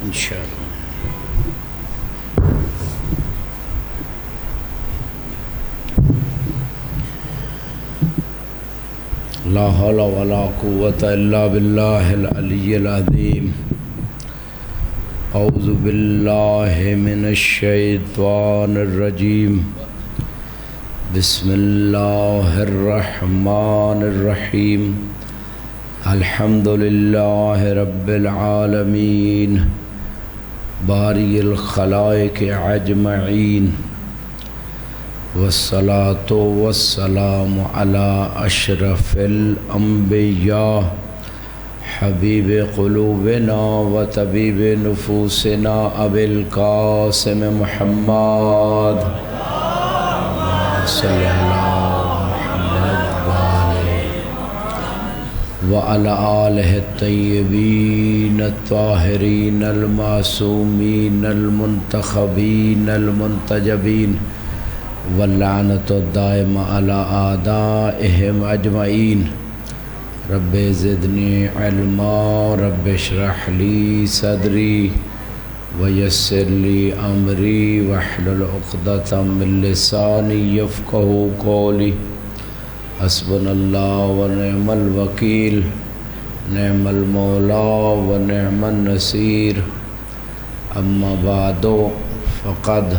انشاءاللہ. لا حول ولا قوة الا باللہ العلی العظیم. اعوذ باللہ من الشیطان الرجیم. بسم اللہ الرحمن الرحیم. الحمد للہ رب العالمین باری الخلائق اجمعین والصلاة والسلام علی اشرف الانبیاء حبیب قلوبنا و طبیب نفوسنا ابی القاسم محمد صلی اللہ وعلى آلہ الطیبین الطاہرین المعصومین المنتخبین المنتجبین واللعنۃ الدائمہ علی اعدائہم اجمعین. رب زدنی علما رب اشرح لی صدری ویسر لی امری واحلل عقدۃ من لسانی یفقہوا قولی. حسبنا اللہ ونعم الوکیل نعم المولا ونعم النصیر. اما بعد فقد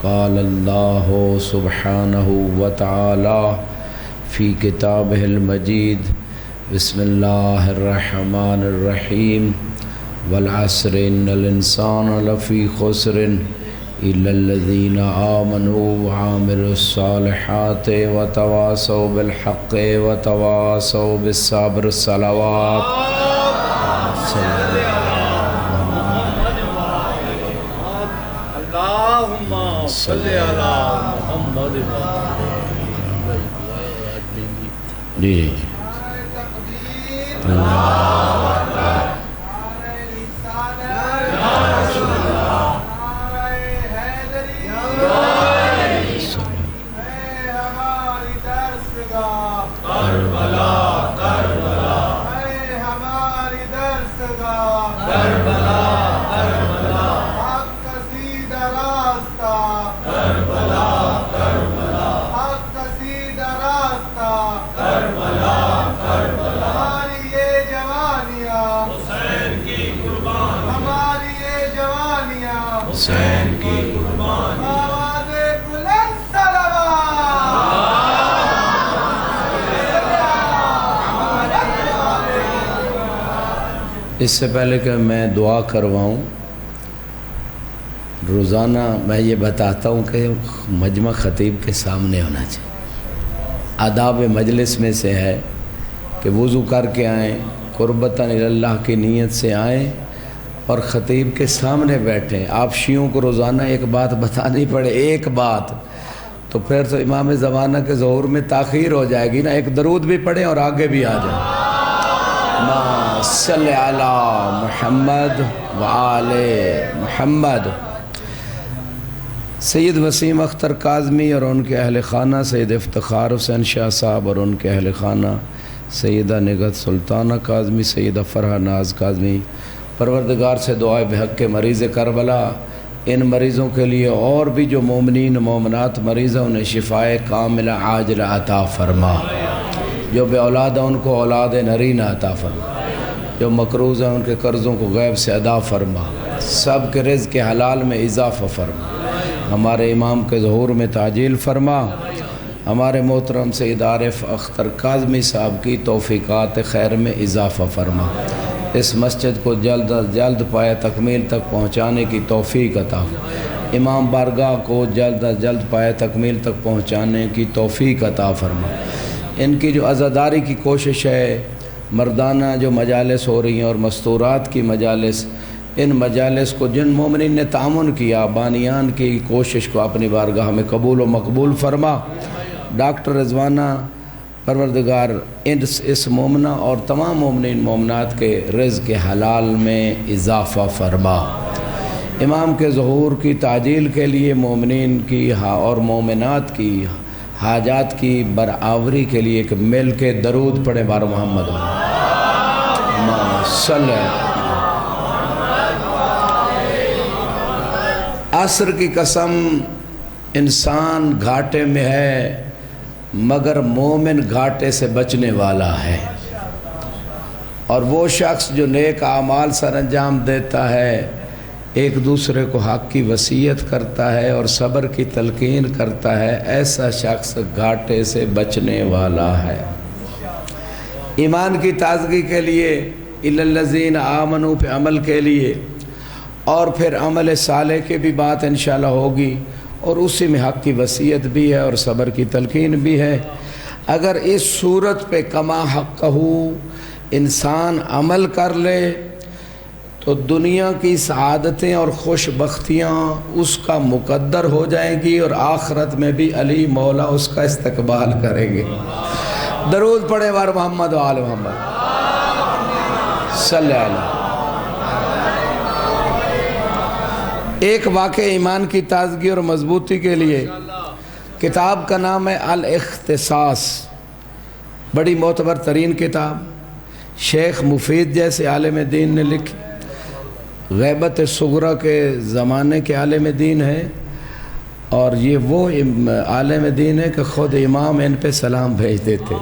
قال اللہ سبحانہ وتعالی فی کتابہ المجید. بسم اللہ الرحمن الرحیم. والعصر ان الانسان لفی خسر الا الذین آمنوا وعملوا الصالحات وتواصوا بالحق وتواصوا بالصبر. الصلوات اللہم صلی علی محمد. جی حسین کی قربانی. اس سے پہلے کہ میں دعا کرواؤں، روزانہ میں یہ بتاتا ہوں کہ مجمع خطیب کے سامنے ہونا چاہیے. آداب مجلس میں سے ہے کہ وضو کر کے آئیں، قربتاً اللہ کی نیت سے آئیں اور خطیب کے سامنے بیٹھیں. آپ شیعوں کو روزانہ ایک بات بتانی پڑے، ایک بات، تو پھر تو امام زمانہ کے ظہور میں تاخیر ہو جائے گی نا. ایک درود بھی پڑھیں اور آگے بھی آ جائیں. اللہم صلی علی محمد وآل محمد. سید وسیم اختر کاظمی اور ان کے اہل خانہ، سید افتخار حسین شاہ صاحب اور ان کے اہل خانہ، سیدہ نگہت سلطانہ کاظمی، سیدہ فرحہ ناز کاظمی، پروردگار سے دعائے بحق کے مریض کربلا، ان مریضوں کے لیے اور بھی جو مومنین مومنات مریض ہیں انہیں شفائے کاملہ عاجلہ عطا فرما. جو بے اولاد ہیں ان کو اولاد نرینہ عطا فرما. جو مقروض ہیں ان کے قرضوں کو غیب سے ادا فرما. سب کے رزق کے حلال میں اضافہ فرما. ہمارے امام کے ظہور میں تعجیل فرما. ہمارے محترم سید عارف اختر کاظمی صاحب کی توفیقات خیر میں اضافہ فرما. اس مسجد کو جلد از جلد پایہ تکمیل تک پہنچانے کی توفیق عطا فرما. امام بارگاہ کو جلد از جلد پایہ تکمیل تک پہنچانے کی توفیق عطا فرما. ان کی جو عزاداری کی کوشش ہے، مردانہ جو مجالس ہو رہی ہیں اور مستورات کی مجالس، ان مجالس کو جن مومنین نے تعاون کیا، بانیان کی کوشش کو اپنی بارگاہ میں قبول و مقبول فرما. ڈاکٹر رضوانہ پروردگار اس مومنہ اور تمام مومنین مومنات کے رزق حلال میں اضافہ فرما. امام کے ظہور کی تعجیل کے لیے مومنین کی اور مومنات کی حاجات کی برآوری کے لیے ایک مل کے درود پڑھے بار محمد صلی اللہ. عصر کی قسم انسان گھاٹے میں ہے مگر مومن گھاٹے سے بچنے والا ہے، اور وہ شخص جو نیک اعمال سر انجام دیتا ہے، ایک دوسرے کو حق کی وصیت کرتا ہے اور صبر کی تلقین کرتا ہے، ایسا شخص گھاٹے سے بچنے والا ہے۔ ایمان کی تازگی کے لیے اِلَّا الَّذِينَ آمَنُوا پہ عمل کے لیے، اور پھر عمل صالح کی بھی بات انشاءاللہ ہوگی، اور اسی میں حق کی وصیت بھی ہے اور صبر کی تلقین بھی ہے۔ اگر اس صورت پہ کما حقہ انسان عمل کر لے تو دنیا کی سعادتیں اور خوش بختیاں اس کا مقدر ہو جائیں گی، اور آخرت میں بھی علی مولا اس کا استقبال کریں گے۔ درود پڑھے وار محمد و آل محمد صلی اللہ علیہ۔ ایک واقع ایمان کی تازگی اور مضبوطی کے لیے کتاب کا نام ہے الاختصاص، بڑی معتبر ترین کتاب، شیخ مفید جیسے عالم دین نے لکھی، غیبت صغرا کے زمانے کے عالم دین ہے، اور یہ وہ عالم دین ہے کہ خود امام ان پہ سلام بھیجتے تھے،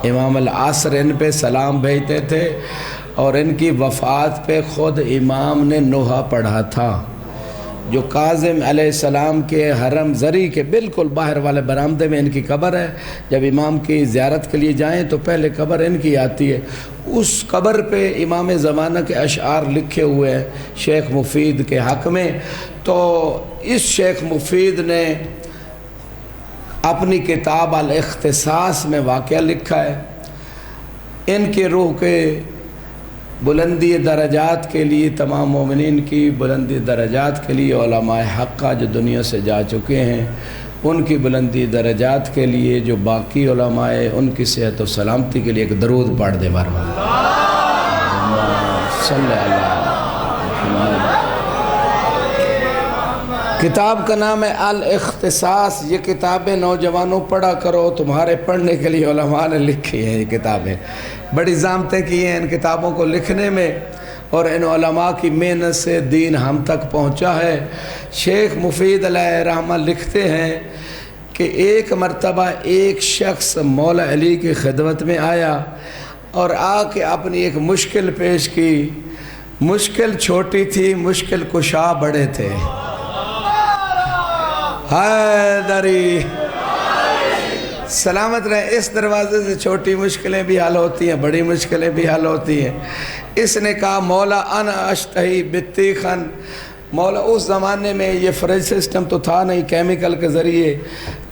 امام العصر ان پہ سلام بھیجتے تھے، اور ان کی وفات پہ خود امام نے نوحہ پڑھا تھا، جو کاظم علیہ السلام کے حرم زری کے بالکل باہر والے برآمدے میں ان کی قبر ہے۔ جب امام کی زیارت کے لیے جائیں تو پہلے قبر ان کی آتی ہے، اس قبر پہ امام زمانہ کے اشعار لکھے ہوئے ہیں شیخ مفید کے حق میں۔ تو اس شیخ مفید نے اپنی کتاب الاختصاص میں واقعہ لکھا ہے، ان کے روح کے بلندی درجات کے لیے، تمام مومنین کی بلندی درجات کے لیے، علماء حقہ جو دنیا سے جا چکے ہیں ان کی بلندی درجات کے لیے، جو باقی علماء ان کی صحت و سلامتی کے لیے ایک درود پڑھ دے بار بار صلی اللہ علیہ۔ کتاب کا نام ہے الاختصاص۔ یہ کتابیں نوجوانوں پڑھا کرو، تمہارے پڑھنے کے لیے علماء نے لکھی ہیں یہ کتابیں، بڑی زحمتیں کی ہیں ان کتابوں کو لکھنے میں، اور ان علماء کی محنت سے دین ہم تک پہنچا ہے۔ شیخ مفید علیہ رحمہ لکھتے ہیں کہ ایک مرتبہ ایک شخص مولا علی کی خدمت میں آیا اور آ کے اپنی ایک مشکل پیش کی۔ مشکل چھوٹی تھی، مشکل کشا بڑے تھے۔ حیدری سلامت رہے، اس دروازے سے چھوٹی مشکلیں بھی حل ہوتی ہیں، بڑی مشکلیں بھی حل ہوتی ہیں۔ اس نے کہا مولا انا اشتہی بطیخن، مولا اس زمانے میں یہ فریج سسٹم تو تھا نہیں، کیمیکل کے ذریعے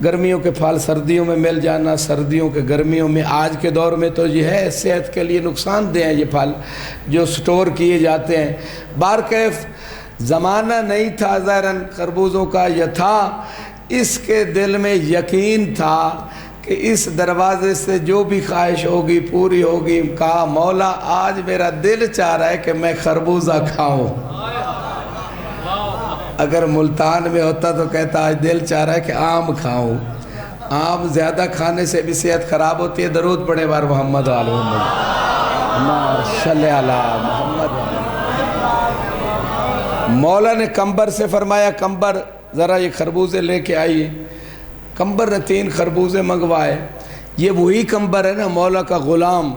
گرمیوں کے پھل سردیوں میں مل جانا، سردیوں کے گرمیوں میں، آج کے دور میں تو یہ ہے صحت کے لیے نقصان دہ ہیں یہ پھل جو سٹور کیے جاتے ہیں۔ بارکیف زمانہ نہیں تھا ظاہراً خربوزوں کا، یہ تھا، اس کے دل میں یقین تھا کہ اس دروازے سے جو بھی خواہش ہوگی پوری ہوگی۔ کہا مولا آج میرا دل چاہ رہا ہے کہ میں خربوزہ کھاؤں۔ اگر ملتان میں ہوتا تو کہتا آج دل چاہ رہا ہے کہ آم کھاؤں۔ آم زیادہ کھانے سے بھی صحت خراب ہوتی ہے۔ درود پڑھے بار محمد و آل محمد صلی اللہ محمد۔ مولا نے کمبر سے فرمایا کمبر ذرا یہ خربوزے لے کے آئیے۔ کمبر نے 3 خربوزے منگوائے۔ یہ وہی کمبر ہے نا مولا کا غلام،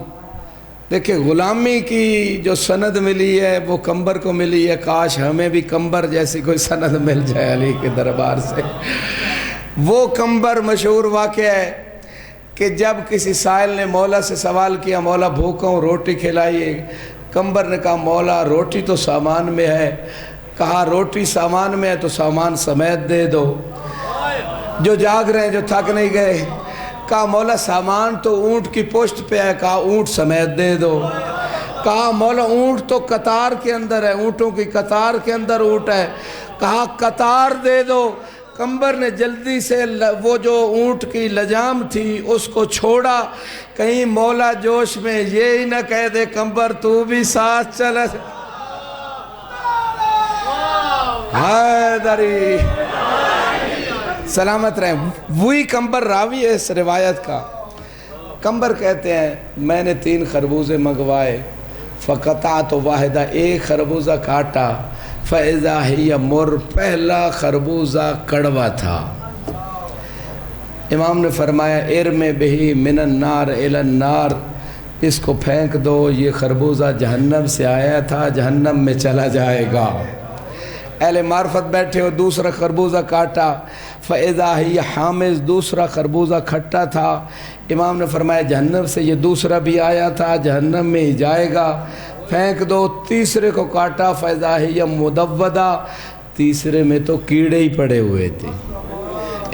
دیکھیں غلامی کی جو سند ملی ہے وہ کمبر کو ملی ہے، کاش ہمیں بھی کمبر جیسی کوئی سند مل جائے علی کے دربار سے۔ وہ کمبر مشہور واقعہ ہے کہ جب کسی سائل نے مولا سے سوال کیا مولا بھوکا ہوں روٹی کھلائیے، کمبر نے کہا مولا روٹی تو سامان میں ہے۔ کہا روٹی سامان میں ہے تو سامان سمیت دے دو، جو جاگ رہے ہیں جو تھک نہیں گئے۔ کہا مولا سامان تو اونٹ کی پشت پہ ہے، کہا اونٹ سمیت دے دو۔ کہا مولا اونٹ تو قطار کے اندر ہے، اونٹوں کی قطار کے اندر اونٹ ہے، کہا قطار دے دو۔ کمبر نے جلدی سے وہ جو اونٹ کی لجام تھی اس کو چھوڑا، کہیں مولا جوش میں یہ ہی نہ کہہ دے کمبر تو بھی ساتھ چل۔ حیدری سلامت رہیں۔ وہی کمبر راوی ہے اس روایت کا۔ کمبر کہتے ہیں میں نے 3 خربوزے منگوائے، فقطعت واحدہ، ایک خربوزہ کاٹا، فَإِذَا هِيَ مُرٌّ، پہلا خربوزہ کڑوا تھا۔ امام نے فرمایا ارمِ بِهِ مِنَ النَّارِ إِلَى النَّارِ، اس کو پھینک دو، یہ خربوزہ جہنم سے آیا تھا، جہنم میں چلا جائے گا۔ اہل معرفت بیٹھے ہو، دوسرا خربوزہ کاٹا، فَإِذَا هِيَ حَامِضٌ، دوسرا خربوزہ کھٹا تھا۔ امام نے فرمایا جہنم سے یہ دوسرا بھی آیا تھا، جہنم میں ہی جائے گا، پھینک دو۔ تیسرے کو کاٹا، فَإِذَا هِيَ مُدَوَّدَةٌ، تیسرے میں تو کیڑے ہی پڑے ہوئے تھے۔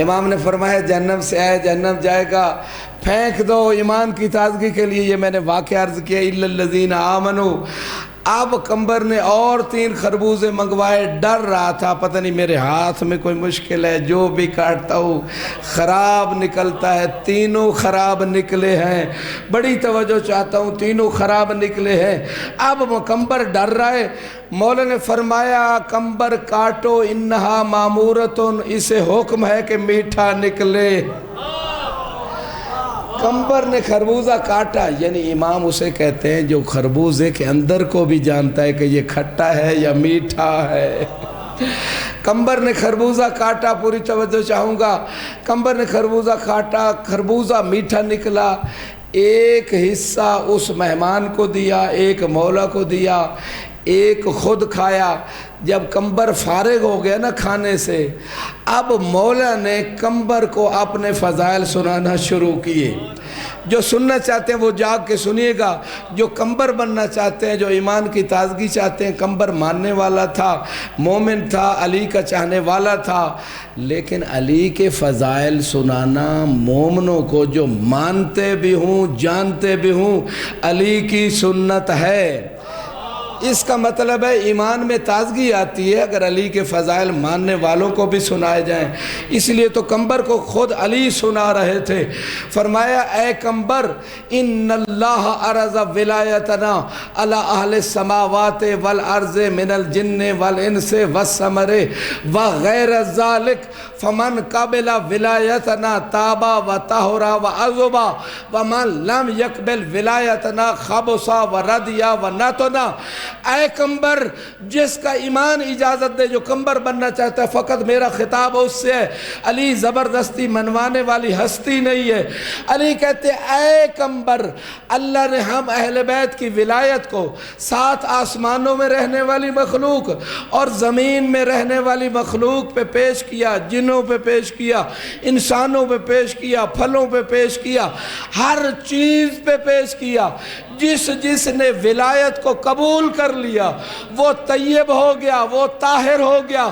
امام نے فرمایا جہنم سے آیا، جہنم جائے گا، پھینک دو۔ ایمان کی تازگی کے لیے یہ میں نے واقعہ عرض کیا، إِلَّا الَّذِينَ آمَنُوا۔ اب کمبر نے اور 3 خربوزے منگوائے، ڈر رہا تھا پتہ نہیں میرے ہاتھ میں کوئی مشکل ہے، جو بھی کاٹتا ہوں خراب نکلتا ہے۔ تینوں خراب نکلے ہیں، بڑی توجہ چاہتا ہوں، تینوں خراب نکلے ہیں۔ اب کمبر ڈر رہا ہے۔ مولا نے فرمایا کمبر کاٹو، انہا مامورتن، اسے حکم ہے کہ میٹھا نکلے۔ کمبر نے خربوزہ کاٹا، یعنی امام اسے کہتے ہیں جو خربوزے کے اندر کو بھی جانتا ہے کہ یہ کھٹا ہے یا میٹھا ہے۔ کمبر نے خربوزہ کاٹا، پوری توجہ چاہوں گا۔ کمبر نے خربوزہ کاٹا، خربوزہ میٹھا نکلا۔ ایک حصہ اس مہمان کو دیا، ایک مولا کو دیا، ایک خود کھایا۔ جب کمبر فارغ ہو گیا نا کھانے سے، اب مولا نے کمبر کو اپنے فضائل سنانا شروع کیے۔ جو سننا چاہتے ہیں وہ جاگ کے سنیے گا، جو کمبر بننا چاہتے ہیں، جو ایمان کی تازگی چاہتے ہیں۔ کمبر ماننے والا تھا، مومن تھا، علی کا چاہنے والا تھا، لیکن علی کے فضائل سنانا مومنوں کو جو مانتے بھی ہوں جانتے بھی ہوں علی کی سنت ہے۔ اس کا مطلب ہے ایمان میں تازگی آتی ہے اگر علی کے فضائل ماننے والوں کو بھی سنائے جائیں۔ اس لیے تو کمبر کو خود علی سنا رہے تھے۔ فرمایا اے کمبر، ان اللہ عرض ولایتنا علی اہل السماوات والارض من الجن والانس والثمر وغیر ذالک فمن قبل ولایتنا تابا وطہرا وعذبا ومن لم یقبل ولایتنا خبصا وردیا ونتنا۔ اے کمبر، جس کا ایمان اجازت دے، جو کمبر بننا چاہتا ہے، فقط میرا خطاب اس سے ہے۔ علی زبردستی منوانے والی ہستی نہیں ہے۔ علی کہتے اے کمبر، اللہ نے ہم اہل بیت کی ولایت کو 7 آسمانوں میں رہنے والی مخلوق اور زمین میں رہنے والی مخلوق پہ پیش کیا، جنوں پہ پیش کیا، انسانوں پہ پیش کیا، پھلوں پہ پیش کیا، ہر چیز پہ پیش کیا۔ جس نے ولایت کو قبول کر لیا وہ طیب ہو گیا، وہ طاہر ہو گیا،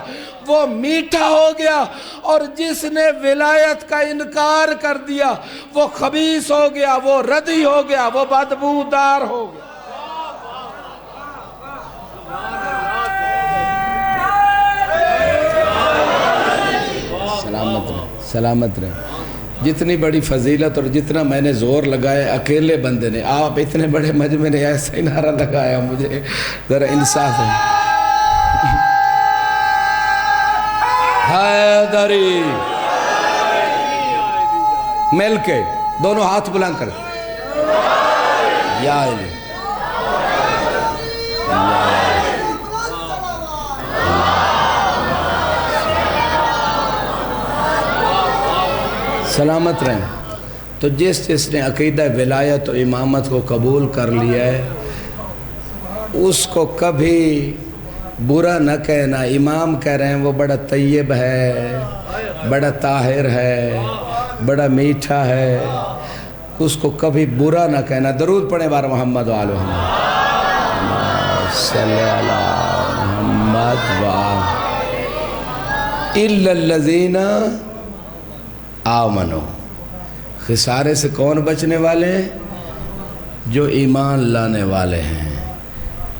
وہ میٹھا ہو گیا، اور جس نے ولایت کا انکار کر دیا وہ خبیث ہو گیا، وہ ردی ہو گیا، وہ بدبودار ہو گیا۔ سلامت رہے، سلامت رہے۔ جتنی بڑی فضیلت اور جتنا میں نے زور لگایا اکیلے بندے نے، آپ اتنے بڑے مجمع نے ایسا ہی نعرہ لگایا، مجھے ذرا انصاف ہے۔ حیدری، مل کے دونوں ہاتھ بلند کر، یا علی، سلامت رہیں۔ تو جس نے عقیدہ ولایت و امامت کو قبول کر لیا ہے اس کو کبھی برا نہ کہنا۔ امام کہہ رہے ہیں وہ بڑا طیب ہے، بڑا طاہر ہے، بڑا میٹھا ہے، اس کو کبھی برا نہ کہنا۔ درود پڑھیں بار محمد و آل محمد صلی اللہ محمد و الا الذین آمنو۔ خسارے سے کون بچنے والے ہیں؟ جو ایمان لانے والے ہیں۔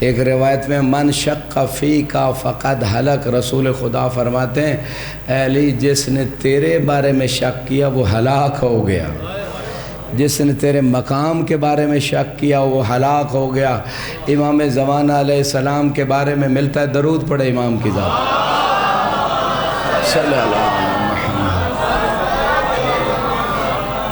ایک روایت میں من شق فیکا فقد ہلک، رسول خدا فرماتے ہیں اے علی جس نے تیرے بارے میں شک کیا وہ ہلاک ہو گیا، جس نے تیرے مقام کے بارے میں شک کیا وہ ہلاک ہو گیا۔ امام زمانہ علیہ السلام کے بارے میں ملتا ہے، درود پڑھے امام کی ذات صلی اللہ علیہ وسلم۔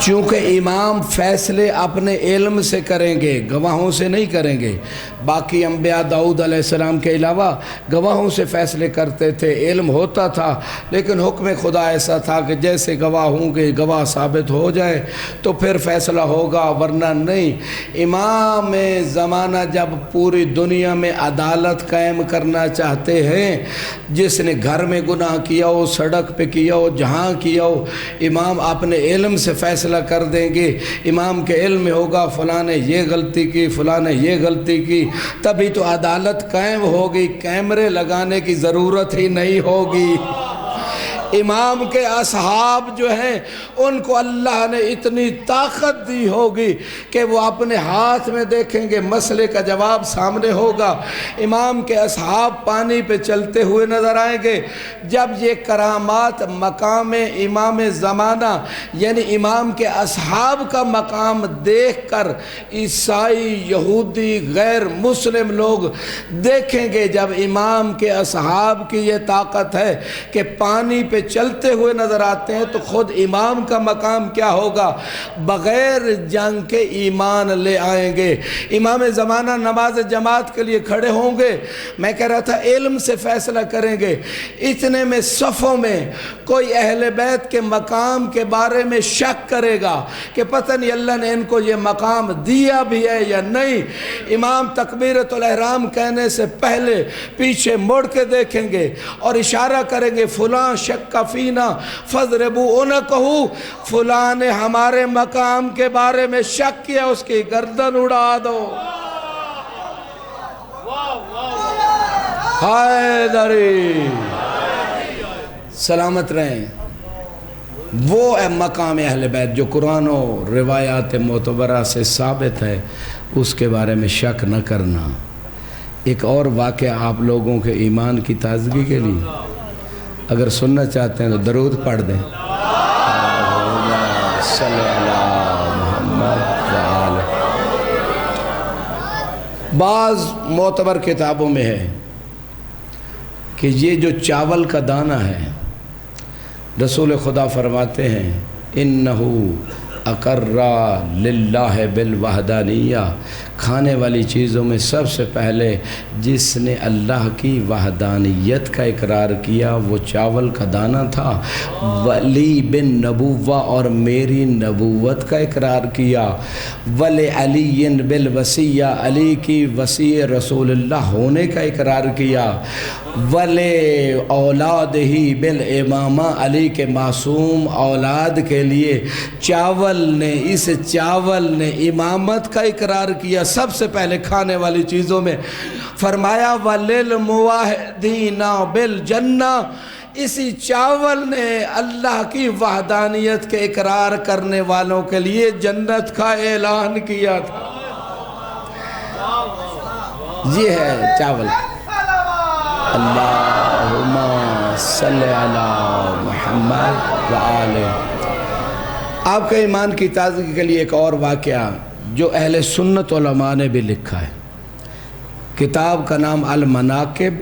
چونکہ امام فیصلے اپنے علم سے کریں گے، گواہوں سے نہیں کریں گے۔ باقی انبیاء داؤد علیہ السلام کے علاوہ گواہوں سے فیصلے کرتے تھے، علم ہوتا تھا، لیکن حکم خدا ایسا تھا کہ جیسے گواہ ہوں گے، گواہ ثابت ہو جائے تو پھر فیصلہ ہوگا، ورنہ نہیں۔ امام زمانہ جب پوری دنیا میں عدالت قائم کرنا چاہتے ہیں، جس نے گھر میں گناہ کیا ہو، سڑک پہ کیا ہو، جہاں کیا ہو، امام اپنے علم سے فیصلہ کر دیں گے۔ امام کے علم میں ہوگا فلاں نے یہ غلطی کی، فلاں نے یہ غلطی کی، تبھی تو عدالت قائم ہوگی، کیمرے لگانے کی ضرورت ہی نہیں ہوگی۔ امام کے اصحاب جو ہیں ان کو اللہ نے اتنی طاقت دی ہوگی کہ وہ اپنے ہاتھ میں دیکھیں گے، مسئلے کا جواب سامنے ہوگا۔ امام کے اصحاب پانی پہ چلتے ہوئے نظر آئیں گے۔ جب یہ کرامات مقام امام زمانہ یعنی امام کے اصحاب کا مقام دیکھ کر عیسائی، یہودی، غیر مسلم لوگ دیکھیں گے، جب امام کے اصحاب کی یہ طاقت ہے کہ پانی پہ چلتے ہوئے نظر آتے ہیں، تو خود امام کا مقام کیا ہوگا؟ بغیر جنگ کے ایمان لے آئیں گے۔ امام زمانہ نماز جماعت کے لیے کھڑے ہوں گے، میں کہہ رہا تھا علم سے فیصلہ کریں گے۔ اتنے میں صفوں میں کوئی اہل بیت کے مقام کے بارے میں شک کرے گا کہ پتہ نہیں اللہ نے ان کو یہ مقام دیا بھی ہے یا نہیں۔ امام تکبیرۃ الاحرام کہنے سے پہلے پیچھے مڑ کے دیکھیں گے اور اشارہ کریں گے، فلاں شک فینا فضربوا عنقہ، فلاں نے ہمارے مقام کے بارے میں شک کیا، اس کی گردن اڑا دو۔ حیدری سلامت رہیں۔ وہ مقام اہل بیت جو قرآن و روایات معتبرہ سے ثابت ہے، اس کے بارے میں شک نہ کرنا۔ ایک اور واقعہ آپ لوگوں کے ایمان کی تازگی کے لیے اگر سننا چاہتے ہیں تو درود پڑھ دیں۔ صلی اللہ محمد وآلہ۔ بعض معتبر کتابوں میں ہے کہ یہ جو چاول کا دانہ ہے، رسول خدا فرماتے ہیں انہو اقر للہ بالوحدانیہ، کھانے والی چیزوں میں سب سے پہلے جس نے اللہ کی وحدانیت کا اقرار کیا وہ چاول کا دانہ تھا۔ ولی بن نبوہ، اور میری نبوت کا اقرار کیا۔ ولی علی بالوصیہ، علی کی وصی رسول اللہ ہونے کا اقرار کیا۔ ولی اولاد ہی بالامامہ، علی کے معصوم اولاد کے لیے اس چاول نے امامت کا اقرار کیا سب سے پہلے کھانے والی چیزوں میں۔ فرمایا وَلِلْمُوَاحِدِينَ بِالْجَنَّةِ، اسی چاول نے اللہ کی وحدانیت کے اقرار کرنے والوں کے لیے جنت کا اعلان کیا تھا۔ یہ ہے چاول۔ اللہم صلی علی محمد وآلہ۔ آپ کے ایمان کی تازگی کے لیے ایک اور واقعہ جو اہل سنت علماء نے بھی لکھا ہے۔ کتاب کا نام المناقب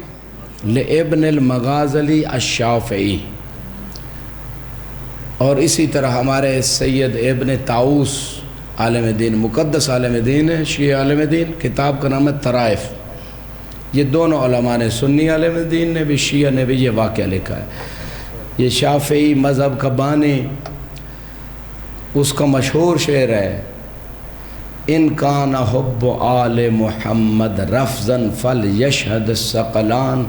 لابن المغازلی الشافعی، اور اسی طرح ہمارے سید ابن طاؤس عالم دین، مقدس عالم دین ہے، شیعہ عالم دین، کتاب کا نام ہے طرائف۔ یہ دونوں علماء نے، سنی عالم دین نے بھی، شیعہ نے بھی یہ واقعہ لکھا ہے۔ یہ شافعی مذہب کا بانی، اس کا مشہور شعر ہے ان کان حب آل محمد رفضاً فلیشہد الثقلان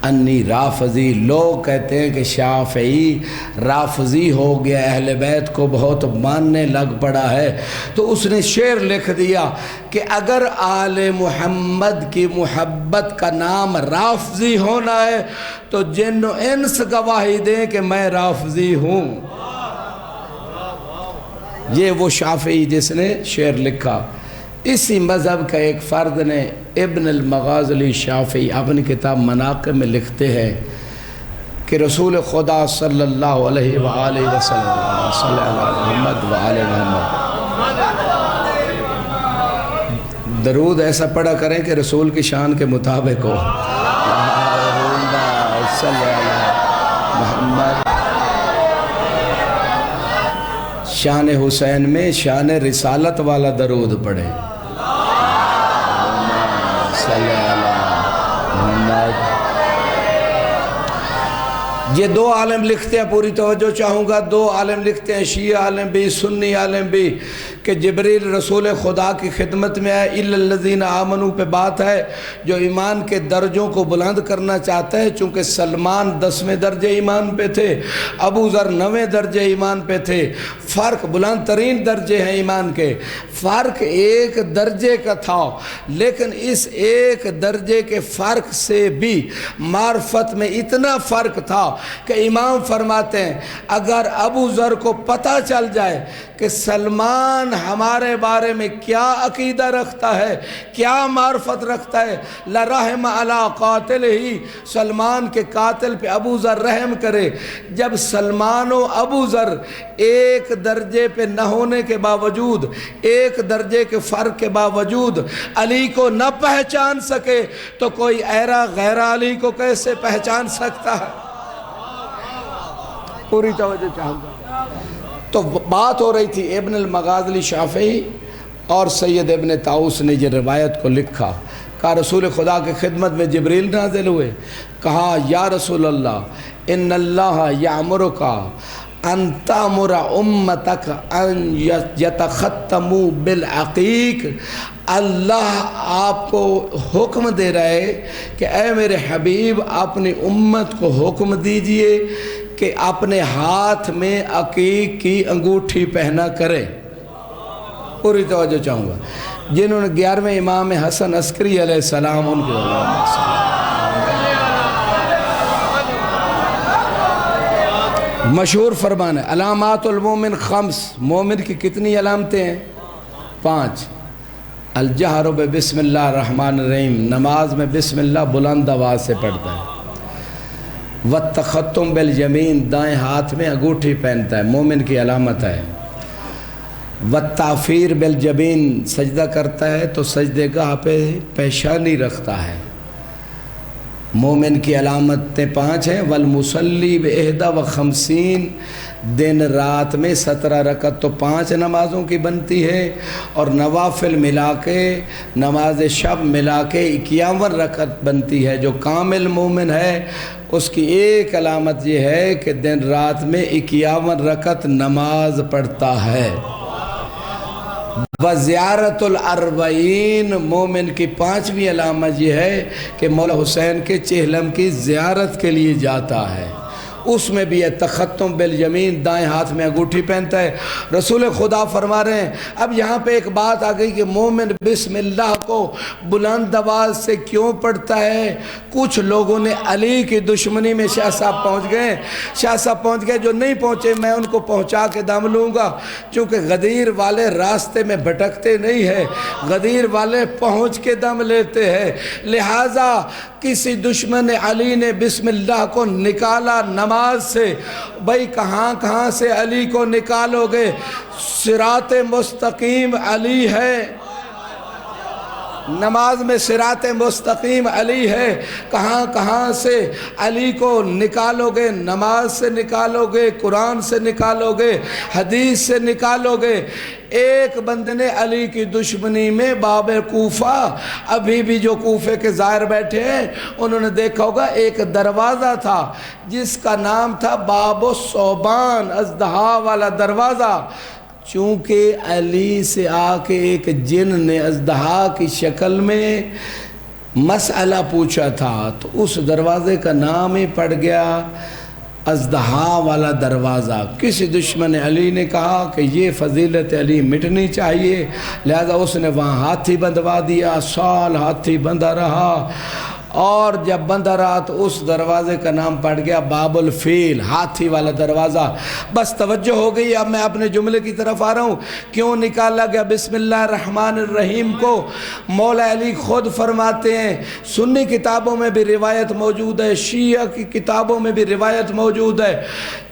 انی رافضی۔ لوگ کہتے ہیں کہ شافعی رافضی ہو گیا، اہل بیت کو بہت ماننے لگ پڑا ہے، تو اس نے شعر لکھ دیا کہ اگر آل محمد کی محبت کا نام رافضی ہونا ہے تو جن و انس گواہی دیں کہ میں رافضی ہوں۔ یہ وہ شافعی جس نے شعر لکھا۔ اسی مذہب کا ایک فرد نے، ابن المغازلی شافعی، اپنی کتاب مناقب میں لکھتے ہیں کہ رسول خدا صلی اللہ علیہ وآلہ وسلم صلی اللہ محمد وآلہ محمد، درود ایسا پڑھا کریں کہ رسول کی شان کے مطابق ہو۔ صلی اللہ محمد۔ شان حسین میں شان رسالت والا درود پڑھے صلی اللہ محمد۔ یہ دو عالم لکھتے ہیں، پوری توجہ چاہوں گا، دو عالم لکھتے ہیں، شیعہ عالم بھی سنی عالم بھی، کہ جبریل رسول خدا کی خدمت میں آئے، اِلَّا الَّذِينَ آمَنُوا پہ بات ہے، جو ایمان کے درجوں کو بلند کرنا چاہتا ہے، چونکہ سلمان 10ویں درجے ایمان پہ تھے، ابو ذر 9ویں درجے ایمان پہ تھے، فرق بلند ترین درجے ہیں ایمان کے، فرق ایک درجے کا تھا، لیکن اس ایک درجے کے فرق سے بھی معرفت میں اتنا فرق تھا کہ امام فرماتے ہیں اگر ابو ذر کو پتہ چل جائے کہ سلمان ہمارے بارے میں کیا عقیدہ رکھتا ہے، کیا معرفت رکھتا ہے، لَرَحِمَ عَلَىٰ قَاتِلِهِ، سلمان کے قاتل پہ ابو ذر رحم کرے۔ جب سلمان و ابو ذر ایک درجے پہ نہ ہونے کے باوجود، ایک درجے کے فرق کے باوجود علی کو نہ پہچان سکے تو کوئی ایرا غیر علی کو کیسے پہچان سکتا ہے؟ پوری توجہ چاہوں گا۔ تو بات ہو رہی تھی ابن المغازلی شافعی اور سید ابن طاؤس نے یہ روایت کو لکھا، کہا رسول خدا کی خدمت میں جبریل نازل ہوئے، کہا یا رسول اللہ ان اللہ یامرک ان تامر امتک ان یتختموا بالعقیق، اللہ آپ کو حکم دے رہا ہے کہ اے میرے حبیب اپنی امت کو حکم دیجئے کہ اپنے ہاتھ میں عقیق کی انگوٹھی پہنا کرے۔ پوری توجہ چاہوں گا، جنہوں نے 11ویں امام حسن عسکری علیہ السلام ان کے مشہور فرمان ہے علامات المومن 5، مومن کی کتنی علامتیں ہیں؟ 5۔ الجہر بسم اللہ الرحمن الرحیم، نماز میں بسم اللہ بلند آواز سے پڑھتا ہے۔ والتختم بالیمین، دائیں ہاتھ میں انگوٹھی پہنتا ہے، مومن کی علامت ہے۔ والتعفیر بالجبین، سجدہ کرتا ہے تو سجدے گاہ پہ پیشانی رکھتا ہے، مومن کی علامتیں 5 ہیں۔ والمصلی ب51، دن رات میں 17 رکعت تو 5 نمازوں کی بنتی ہے، اور نوافل ملا کے نماز شب ملا کے 51 رکعت بنتی ہے۔ جو کامل مومن ہے اس کی ایک علامت یہ ہے کہ دن رات میں 51 رکعت نماز پڑھتا ہے۔ وزیارت الاربعین، مومن کی 5ویں علامت یہ ہے کہ مولا حسین کے چہلم کی زیارت کے لیے جاتا ہے، اس میں بھی ہے تختم بالیمین، دائیں ہاتھ میں انگوٹھی پہنتا ہے۔ رسول خدا فرما رہے ہیں اب یہاں پہ ایک بات آ گئی کہ مومن بسم اللہ کو بلند آواز سے کیوں پڑھتا ہے؟ کچھ لوگوں نے علی کی دشمنی میں شاہ صاحب پہنچ گئے، شاہ صاحب پہنچ گئے، جو نہیں پہنچے میں ان کو پہنچا کے دم لوں گا، چونکہ غدیر والے راستے میں بھٹکتے نہیں ہیں، غدیر والے پہنچ کے دم لیتے ہیں، لہٰذا کسی دشمن علی نے بسم اللہ کو نکالا نماز سے، بھئی کہاں سے علی کو نکالو گے؟ صراط مستقیم علی ہے، نماز میں صراط مستقیم علی ہے، کہاں سے علی کو نکالو گے؟ نماز سے نکالو گے، قرآن سے نکالو گے، حدیث سے نکالو گے۔ ایک بندے نے علی کی دشمنی میں باب کوفہ، ابھی بھی جو کوفے کے زائر بیٹھے ہیں انہوں نے دیکھا ہوگا ایک دروازہ تھا جس کا نام تھا باب الصوبان، اژدہا والا دروازہ، چونکہ علی سے آ کے ایک جن نے اژدہا کی شکل میں مسئلہ پوچھا تھا تو اس دروازے کا نام ہی پڑ گیا اژدہا والا دروازہ۔ کسی دشمن علی نے کہا کہ یہ فضیلت علی مٹنی چاہیے، لہذا اس نے وہاں ہاتھی بندھوا دیا، سال ہاتھی بندھا رہا، اور جب بندھا رہا تو اس دروازے کا نام پڑ گیا باب الفیل، ہاتھی والا دروازہ۔ بس توجہ ہو گئی، اب میں اپنے جملے کی طرف آ رہا ہوں۔ کیوں نکالا گیا بسم اللہ الرحمن الرحیم کو؟ مولا علی خود فرماتے ہیں، سنی کتابوں میں بھی روایت موجود ہے، شیعہ کی کتابوں میں بھی روایت موجود ہے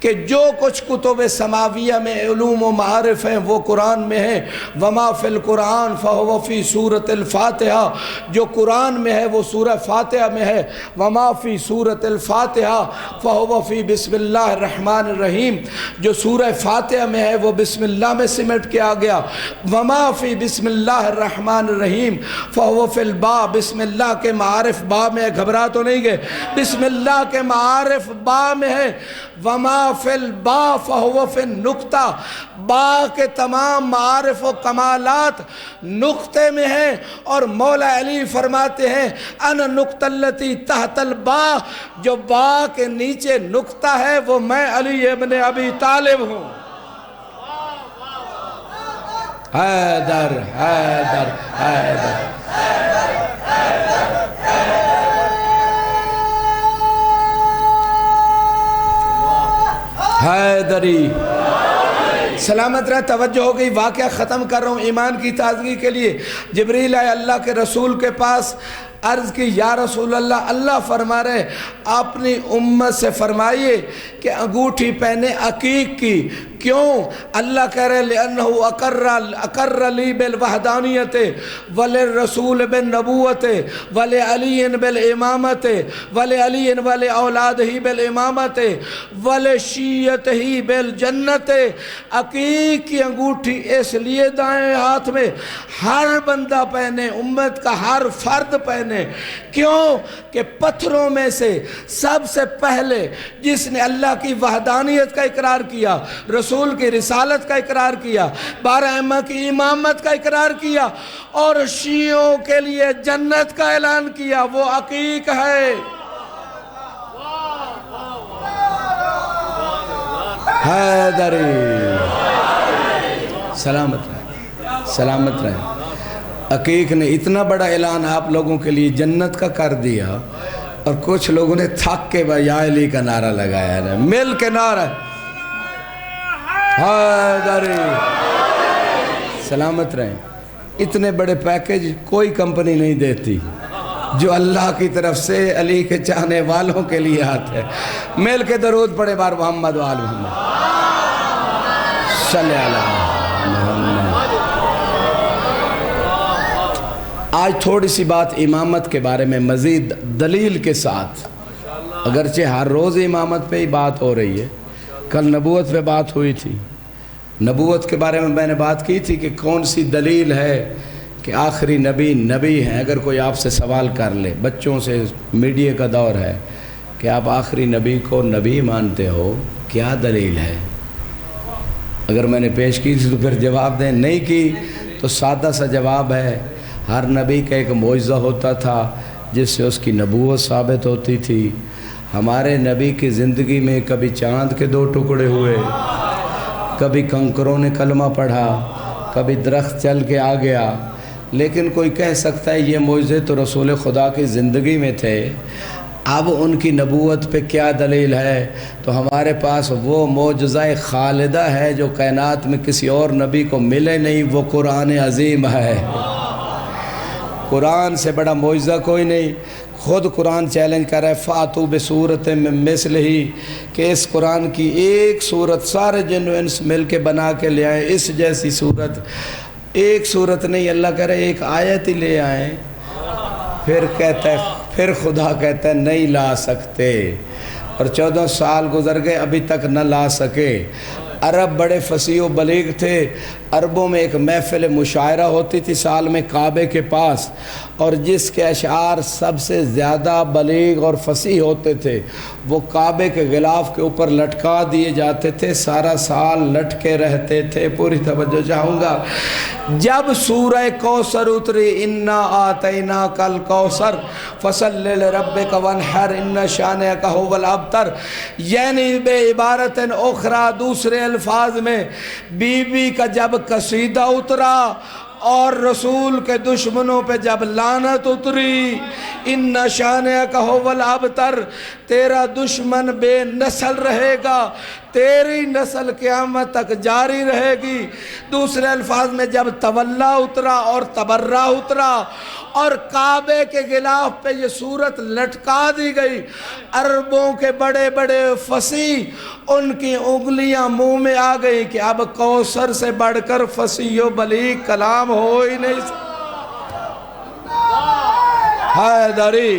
کہ جو کچھ کتب سماویہ میں علوم و معارف ہیں وہ قرآن میں ہے، وما فی القرآن فہو فی سورۃ الفاتحہ، جو قرآن میں ہے وہ سورہ فاتحہ فاتحہ میں ہے وما فی سورۃ الفاتحہ فہو فی بسم اللہ الرحمن الرحیم، جو سورہ فاتحہ میں ہے وہ بسم اللہ میں سمٹ کے آ گیا، وما فی بسم اللہ الرحمن الرحیم فہو فی البا، بسم اللہ کے معارف با میں ہے، گھبرا تو نہیں گئے، بسم اللہ کے معارف با میں ہے، وما فی البا فہو فی النقطہ، با کے تمام معارف و کمالات نقطے میں ہیں، اور مولا علی فرماتے ہیں انا نقطہ التی تحت البا، جو با کے نیچے نقطہ ہے وہ میں علی ابن ابی طالب ہوں۔ حیدر حیدر حیدر حیدری سلامت رہے۔ توجہ ہو گئی، واقعہ ختم کر رہا ہوں ایمان کی تازگی کے لیے۔ جبریل آئے اللہ کے رسول کے پاس، عرض کی یا رسول اللہ، اللہ فرما رہے اپنی امت سے فرمائیے کہ انگوٹھی پہنے عقیق کی، کیوں؟ اللہ کہہ رہے لِأَنَّهُ اقر لی بالوحدانیت وللرسول بالنبوت ولعلی بالامامت ولعلی ولاولادہ بالامامت ولشیعتہ بالجنت۔ عقیق کی انگوٹھی اس لیے دائیں ہاتھ میں ہر بندہ پہنے، امت کا ہر فرد پہنے، کیوں کہ پتھروں میں سے سب سے پہلے جس نے اللہ کی وحدانیت کا اقرار کیا، رسول کی رسالت کا اقرار کیا، 12 ائمہ کی امامت کا اقرار کیا اور شیعوں کے لیے جنت کا اعلان کیا، وہ عقیق ہے۔ حیدری سلامت رہے، سلامت رہے۔ عقیق نے اتنا بڑا اعلان آپ لوگوں کے لیے جنت کا کر دیا، اور کچھ لوگوں نے تھک کے یا علی کا نعرہ لگایا ہے، مل کے نعرہ حیدری سلامت رہیں۔ اتنے بڑے پیکیج کوئی کمپنی نہیں دیتی جو اللہ کی طرف سے علی کے چاہنے والوں کے لیے آتے ہیں۔ مل کے درود پڑھے بار محمد و آل محمد صلی اللہ محمد۔ آج تھوڑی سی بات امامت کے بارے میں مزید دلیل کے ساتھ، اگرچہ ہر روز امامت پہ ہی بات ہو رہی ہے، کل نبوت پہ بات ہوئی تھی، نبوت کے بارے میں نے بات کی تھی کہ کون سی دلیل ہے کہ آخری نبی ہیں۔ اگر کوئی آپ سے سوال کر لے، بچوں سے، میڈیا کا دور ہے، کہ آپ آخری نبی کو نبی مانتے ہو، کیا دلیل ہے؟ اگر میں نے پیش کی تھی تو پھر جواب دیں، نہیں کی تو سادہ سا جواب ہے، ہر نبی کا ایک معجزہ ہوتا تھا جس سے اس کی نبوت ثابت ہوتی تھی۔ ہمارے نبی کی زندگی میں کبھی چاند کے 2 ٹکڑے ہوئے، کبھی کنکروں نے کلمہ پڑھا، کبھی درخت چل کے آ گیا، لیکن کوئی کہہ سکتا ہے یہ معجزے تو رسول خدا کی زندگی میں تھے، اب ان کی نبوت پہ کیا دلیل ہے؟ تو ہمارے پاس وہ معجزہ خالدہ ہے جو کائنات میں کسی اور نبی کو ملے نہیں، وہ قرآن عظیم ہے۔ قرآن سے بڑا معجزہ کوئی نہیں۔ خود قرآن چیلنج کر رہا ہے فاتو بصورت من مثلہ، کہ اس قرآن کی ایک صورت سارے جن و انس مل کے بنا کے لے آئیں، اس جیسی صورت، ایک صورت نہیں، اللہ کہہ رہے ایک آیت ہی لے آئیں۔ پھر خدا کہتا ہے نہیں لا سکتے، اور 14 سال گزر گئے ابھی تک نہ لا سکے۔ عرب بڑے فصیح و بلیغ تھے، عربوں میں ایک محفل مشاعرہ ہوتی تھی سال میں کعبے کے پاس، اور جس کے اشعار سب سے زیادہ بلیغ اور فصیح ہوتے تھے وہ کعبے کے غلاف کے اوپر لٹکا دیے جاتے تھے، سارا سال لٹکے رہتے تھے۔ پوری توجہ چاہوں گا۔ جب سورہ کوثر اتری، انا آتیناک الکوثر فصلی لربک وانحر ان شانئک ھو الابتر، یعنی بے عبارت اخرى، دوسرے الفاظ میں بی بی کا جب قصیدہ اترا اور رسول کے دشمنوں پہ جب لعنت اتری، ان شانئک ھو الابتر، تیرا دشمن بے نسل رہے گا، تیری نسل قیامت تک جاری رہے گی۔ دوسرے الفاظ میں جب تولا اترا اور تبرہ اترا اور کعبے کے غلاف پہ یہ صورت لٹکا دی گئی، عربوں کے بڑے بڑے فصیح ان کی انگلیاں منہ میں آ گئی کہ اب کوثر سے بڑھ کر فصیح و بلیغ کلام ہو ہی نہیں سکتا۔ حیدری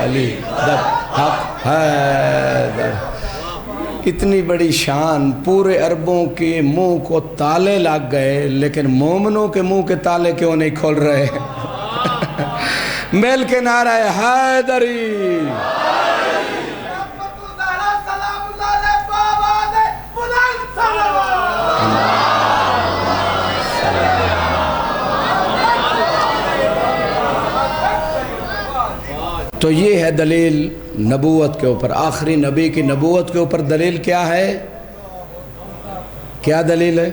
علی در حق حیدر. اتنی بڑی شان، پورے عربوں کے منہ کو تالے لگ گئے لیکن مومنوں کے منہ کے تالے کیوں نہیں کھول رہے؟ مل کے نعرہ حیدری. تو یہ ہے دلیل نبوت کے اوپر. آخری نبی کی نبوت کے اوپر دلیل کیا ہے؟ کیا دلیل ہے؟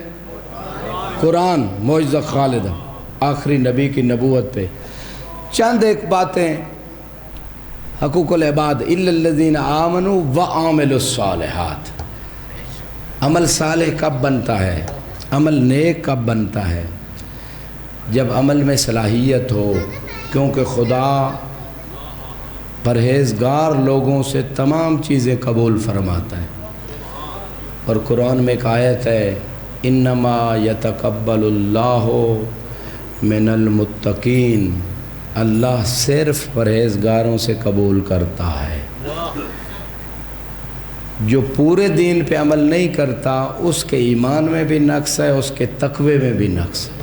قرآن معجزہ خالدہ آخری نبی کی نبوت پہ. چند ایک باتیں حقوق العباد الا الذین آمنوا وعملوا الصالحات. عمل صالح کب بنتا ہے؟ عمل نیک کب بنتا ہے؟ جب عمل میں صلاحیت ہو، کیونکہ خدا پرہیزگار لوگوں سے تمام چیزیں قبول فرماتا ہے. اور قرآن میں ایک آیت ہے انما یتقبل اللہ من المتقین. اللہ صرف پرہیزگاروں سے قبول کرتا ہے. جو پورے دین پہ عمل نہیں کرتا اس کے ایمان میں بھی نقص ہے، اس کے تقوی میں بھی نقص ہے.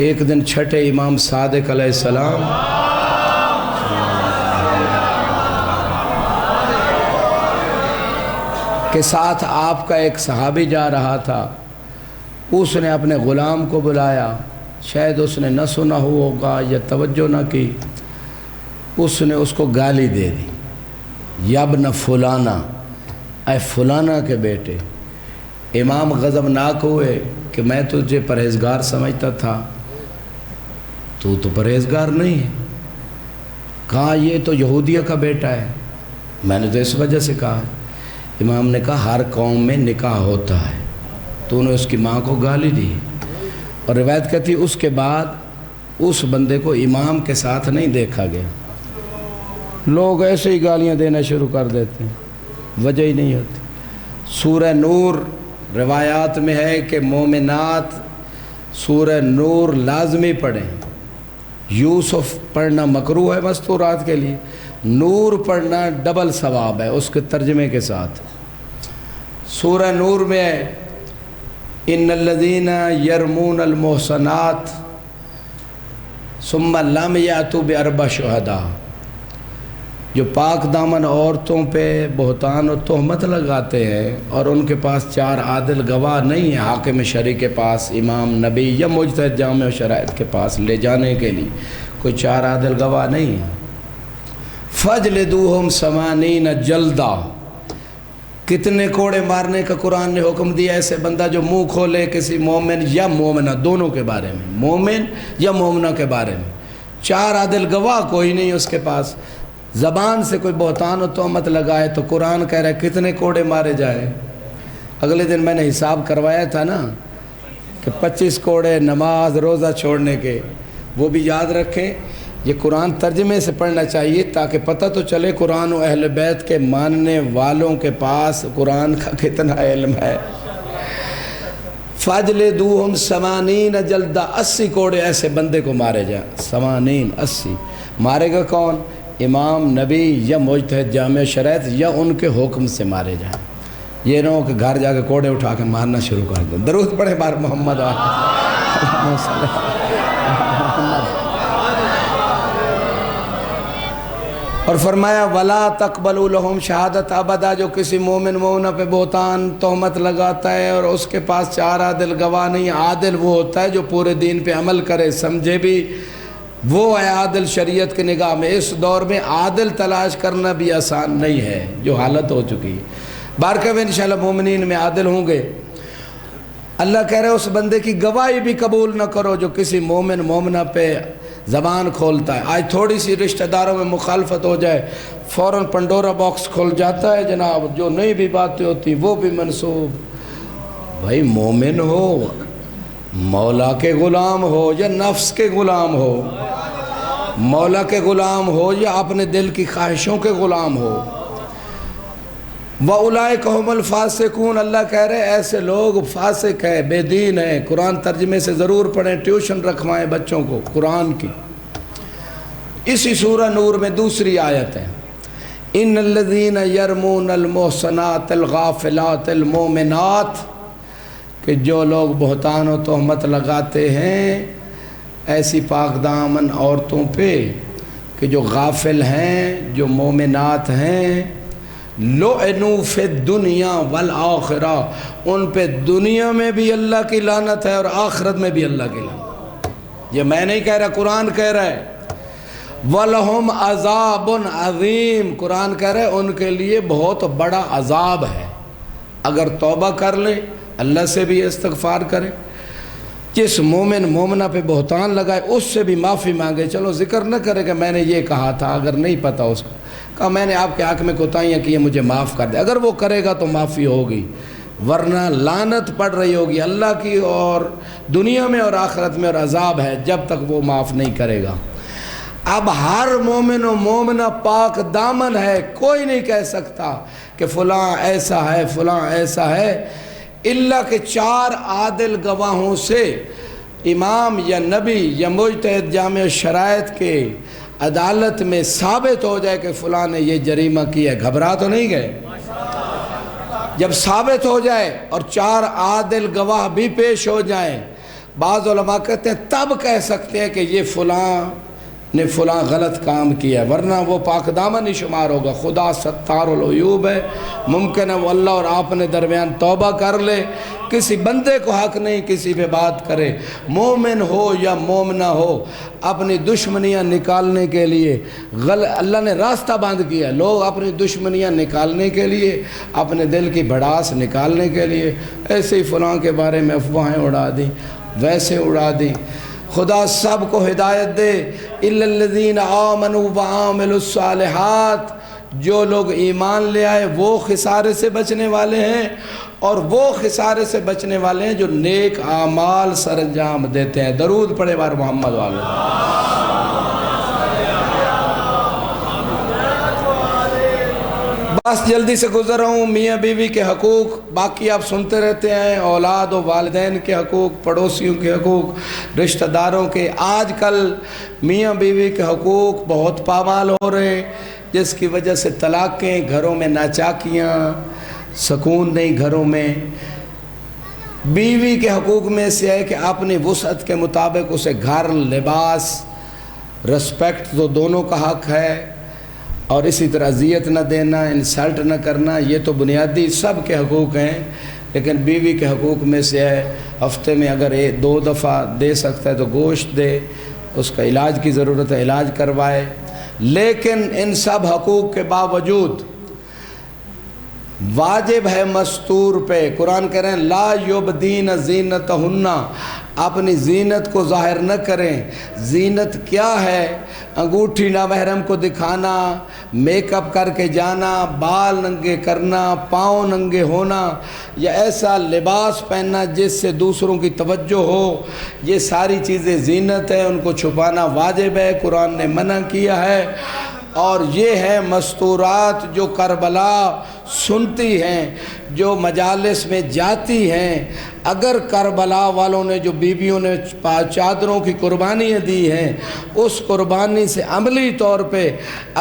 ایک دن چھٹے امام صادق علیہ السلام کے ساتھ آپ کا ایک صحابی جا رہا تھا. اس نے اپنے غلام کو بلایا، شاید اس نے نہ سنا ہوگا یا توجہ نہ کی. اس نے اس کو گالی دے دی، یا ابن فلانا، اے فلانا کے بیٹے. امام غضبناک ہوئے کہ میں تجھے پرہیزگار سمجھتا تھا، تو پرہیزگار نہیں ہے. کہا یہ تو یہودیہ کا بیٹا ہے. میں نے تو اس وجہ سے کہا. امام نے کہا ہر قوم میں نکاح ہوتا ہے، تو انہوں نے اس کی ماں کو گالی دی. اور روایت کہتی اس کے بعد اس بندے کو امام کے ساتھ نہیں دیکھا گیا. لوگ ایسے ہی گالیاں دینا شروع کر دیتے ہیں، وجہ ہی نہیں ہوتی. سورہ نور روایات میں ہے کہ مومنات سورہ نور لازمی پڑھیں. یوسف پڑھنا مکروہ ہے مستورات کے لیے، نور پڑھنا ڈبل ثواب ہے اس کے ترجمے کے ساتھ. سورہ نور میں ان الذین یرمون المحصنات ثم لم یأتوا باربع شہداء. جو پاک دامن عورتوں پہ بہتان و تہمت لگاتے ہیں اور ان کے پاس 4 عادل گواہ نہیں ہیں، حاکم شرعی کے پاس، امام نبی یا مجتہد جامع شرائط کے پاس لے جانے کے لیے کوئی 4 عادل گواہ نہیں ہیں. فَجْلِدُوهُمْ 80 جلدہ. کتنے کوڑے مارنے کا قرآن نے حکم دیا ایسے بندہ جو منہ کھولے کسی مومن یا مومنہ دونوں کے بارے میں، مومن یا مومنہ کے بارے میں. 4 عادل گواہ کوئی نہیں اس کے پاس، زبان سے کوئی بہتان و تہمت لگائے تو قرآن کہہ رہا ہے کتنے کوڑے مارے جائے. اگلے دن میں نے حساب کروایا تھا نا کہ 25 کوڑے نماز روزہ چھوڑنے کے، وہ بھی یاد رکھیں. یہ قرآن ترجمے سے پڑھنا چاہیے تاکہ پتہ تو چلے قرآن و اہل بیت کے ماننے والوں کے پاس قرآن کا کتنا علم ہے. فَجْلِدُوهُمْ 80 جلدہ. 80 کوڑے ایسے بندے کو مارے جائیں. 80 مارے گا کون؟ امام نبی یا مجتہد جامع شرائط یا ان کے حکم سے مارے جائیں. یہ نہ ہو کہ گھر جا کے کوڑے اٹھا کے مارنا شروع کر دیں. درود پڑھے بار محمد اور فرمایا وَلَا تَقْبَلُوا لَهُمْ شَهَادَةَ أَبَدًا. جو کسی مومن مومنہ پہ بہتان تہمت لگاتا ہے اور اس کے پاس 4 عادل گواہ نہیں. عادل وہ ہوتا ہے جو پورے دین پہ عمل کرے، سمجھے بھی، وہ ہے عادل شریعت کے نگاہ میں. اس دور میں عادل تلاش کرنا بھی آسان نہیں ہے جو حالت ہو چکی ہے. بارکہ انشاءاللہ مومنین میں عادل ہوں گے. اللہ کہہ رہے اس بندے کی گواہی بھی قبول نہ کرو جو کسی مومن مومنہ پہ زبان کھولتا ہے. آج تھوڑی سی رشتہ داروں میں مخالفت ہو جائے فوراً پنڈورا باکس کھول جاتا ہے جناب، جو نئی بھی باتیں ہوتی وہ بھی منسوب. بھائی مومن ہو، مولا کے غلام ہو یا نفس کے غلام ہو، مولا کے غلام ہو یا اپنے دل کی خواہشوں کے غلام ہو، وَأُولَئِكَ هُمُ الْفَاسِقُونَ، اللہ کہہ رہے ایسے لوگ فاسق ہیں، بے دین ہیں۔ قرآن ترجمے سے ضرور پڑھیں، ٹیوشن رکھوائیں بچوں کو قرآن کی۔ اسی سورہ نور میں دوسری آیت ہے، ان الذین یرمون المحصنات الغافلات المؤمنات، کہ جو لوگ بہتان و تہمت لگاتے ہیں ایسی پاک دامن عورتوں پہ کہ جو غافل ہیں، جو مومنات ہیں، لعنوا فی الدنیا والآخرہ، ان پہ دنیا میں بھی اللہ کی لعنت ہے اور آخرت میں بھی اللہ کی لعنت۔ یہ میں نہیں کہہ رہا، قرآن کہہ رہا ہے۔ وَلَهُمْ عَذَابٌ عَظِيمٌ، قرآن کہہ رہا ہے ان کے لیے بہت بڑا عذاب ہے۔ اگر توبہ کر لیں، اللہ سے بھی استغفار کریں، جس مومن مومنہ پہ بہتان لگائے اس سے بھی معافی مانگے، چلو ذکر نہ کرے کہ میں نے یہ کہا تھا، اگر نہیں پتہ اس کو، کہا میں نے آپ کے حق میں کوتاہیاں کی ہیں، مجھے معاف کر دے، اگر وہ کرے گا تو معافی ہوگی، ورنہ لعنت پڑ رہی ہوگی اللہ کی، اور دنیا میں اور آخرت میں، اور عذاب ہے جب تک وہ معاف نہیں کرے گا۔ اب ہر مومن و مومنہ پاک دامن ہے، کوئی نہیں کہہ سکتا کہ فلاں ایسا ہے فلاں ایسا ہے، الا کہ 4 عادل گواہوں سے امام یا نبی یا مجتہد جامع شرائط کے عدالت میں ثابت ہو جائے کہ فلاں نے یہ جریمہ کیا ہے، گھبرا تو نہیں گئے؟ جب ثابت ہو جائے اور 4 عادل گواہ بھی پیش ہو جائیں، بعض علماء کہتے ہیں تب کہہ سکتے ہیں کہ یہ فلاں نے فلاں غلط کام کیا ہے، ورنہ وہ پاک دامن ہی شمار ہوگا۔ خدا ستار العیوب ہے، ممکن ہے وہ اللہ اور آپ نے درمیان توبہ کر لے، کسی بندے کو حق نہیں کسی پہ بات کرے، مومن ہو یا مومنہ ہو، اپنی دشمنیاں نکالنے کے لیے اللہ نے راستہ بند کیا۔ لوگ اپنی دشمنیاں نکالنے کے لیے، اپنے دل کی بھڑاس نکالنے کے لیے ایسے ہی فلاں کے بارے میں افواہیں اڑا دیں، ویسے اڑا دیں۔ خدا سب کو ہدایت دے۔ اِلَّا الَّذِينَ آمَنُوا وَعَامِلُوا الصَّالِحَاتِ، جو لوگ ایمان لے آئے وہ خسارے سے بچنے والے ہیں، اور وہ خسارے سے بچنے والے ہیں جو نیک اعمال سر انجام دیتے ہیں۔ درود پڑھے بار محمد والے۔ بس جلدی سے گزر رہا ہوں۔ میاں بیوی کے حقوق باقی آپ سنتے رہتے ہیں، اولاد و والدین کے حقوق، پڑوسیوں کے حقوق، رشتہ داروں کے۔ آج کل میاں بیوی کے حقوق بہت پامال ہو رہے ہیں، جس کی وجہ سے طلاقیں، گھروں میں ناچاکیاں، سکون نہیں گھروں میں۔ بیوی کے حقوق میں سے ہے کہ اپنی وسعت کے مطابق اسے گھر، لباس، رسپیکٹ تو دونوں کا حق ہے، اور اسی طرح اذیت نہ دینا، انسلٹ نہ کرنا، یہ تو بنیادی سب کے حقوق ہیں۔ لیکن بیوی کے حقوق میں سے ہے ہفتے میں اگر 2 دفعہ دے سکتا ہے تو گوشت دے، اس کا علاج کی ضرورت ہے علاج کروائے۔ لیکن ان سب حقوق کے باوجود واجب ہے مستور پہ، قرآن کہہ رہے ہیں لا یبدین زینتہن، اپنی زینت کو ظاہر نہ کریں۔ زینت کیا ہے؟ انگوٹھی نامحرم کو دکھانا، میک اپ کر کے جانا، بال ننگے کرنا، پاؤں ننگے ہونا، یا ایسا لباس پہننا جس سے دوسروں کی توجہ ہو، یہ ساری چیزیں زینت ہے، ان کو چھپانا واجب ہے، قرآن نے منع کیا ہے۔ اور یہ ہے مستورات جو کربلا سنتی ہیں، جو مجالس میں جاتی ہیں۔ اگر کربلا والوں نے جو بیویوں نے چادروں کی قربانیاں دی ہیں، اس قربانی سے عملی طور پہ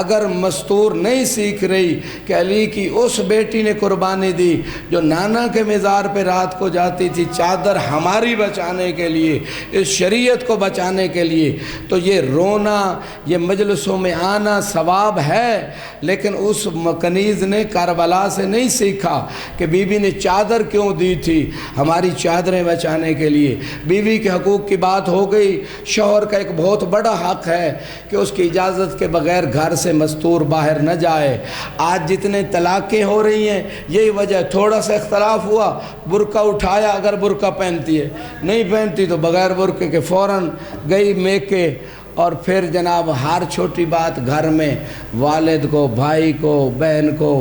اگر مستور نہیں سیکھ رہی کہ علی کی اس بیٹی نے قربانی دی جو نانا کے مزار پہ رات کو جاتی تھی چادر ہماری بچانے کے لیے، اس شریعت کو بچانے کے لیے، تو یہ رونا، یہ مجلسوں میں آنا ثواب ہے۔ لیکن اس کنیز نے کربلا سے نہیں سیکھا کہ بیوی نے چادر کیوں دی تھی، ہماری چادریں بچانے کے لیے۔ بیوی کے حقوق کی بات ہو گئی۔ شوہر کا ایک بہت بڑا حق ہے کہ اس کی اجازت کے بغیر گھر سے مستور باہر نہ جائے۔ آج جتنے طلاقیں ہو رہی ہیں یہی وجہ، تھوڑا سا اختلاف ہوا، برقع اٹھایا، اگر برقع پہنتی ہے، نہیں پہنتی تو بغیر برقعے کے فوراً گئی میکے، اور پھر جناب ہر چھوٹی بات گھر میں والد کو، بھائی کو، بہن کو،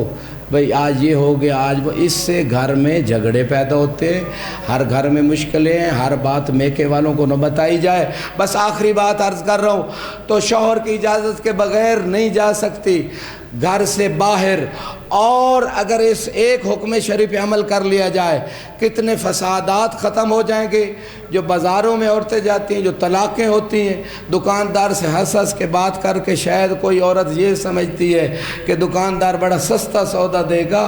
بھئی آج یہ ہو گیا، آج وہ، اس سے گھر میں جھگڑے پیدا ہوتے ہیں، ہر گھر میں مشکلیں ہیں، ہر بات میکے والوں کو نہ بتائی جائے۔ بس آخری بات عرض کر رہا ہوں، تو شوہر کی اجازت کے بغیر نہیں جا سکتی۔ گھر سے باہر، اور اگر اس ایک حکم شریف پہ عمل کر لیا جائے کتنے فسادات ختم ہو جائیں گے۔ جو بازاروں میں عورتیں جاتی ہیں، جو طلاقیں ہوتی ہیں، دکاندار سے ہنس ہنس کے بات کر کے شاید کوئی عورت یہ سمجھتی ہے کہ دکاندار بڑا سستا سودا دے گا،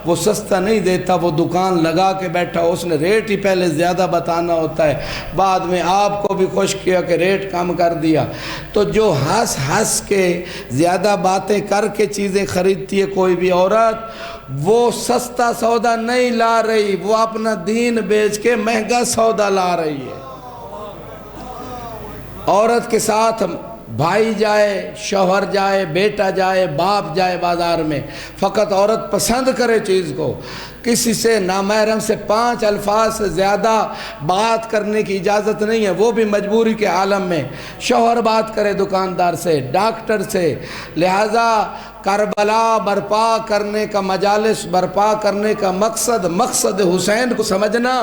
وہ سستا نہیں دیتا، وہ دکان لگا کے بیٹھا، اس نے ریٹ ہی پہلے زیادہ بتانا ہوتا ہے، بعد میں آپ کو بھی خوش کیا کہ ریٹ کم کر دیا۔ تو جو ہنس ہنس کے زیادہ باتیں کر کے چیزیں خریدتی ہے کوئی بھی عورت، وہ سستا سودا نہیں لا رہی، وہ اپنا دین بیچ کے مہنگا سودا لا رہی ہے۔ عورت کے ساتھ بھائی جائے، شوہر جائے، بیٹا جائے، باپ جائے بازار میں، فقط عورت پسند کرے چیز کو، کسی سے نامحرم سے 5 الفاظ سے زیادہ بات کرنے کی اجازت نہیں ہے، وہ بھی مجبوری کے عالم میں۔ شوہر بات کرے دکاندار سے، ڈاکٹر سے، لہذا کربلا برپا کرنے کا، مجالس برپا کرنے کا مقصد حسین کو سمجھنا،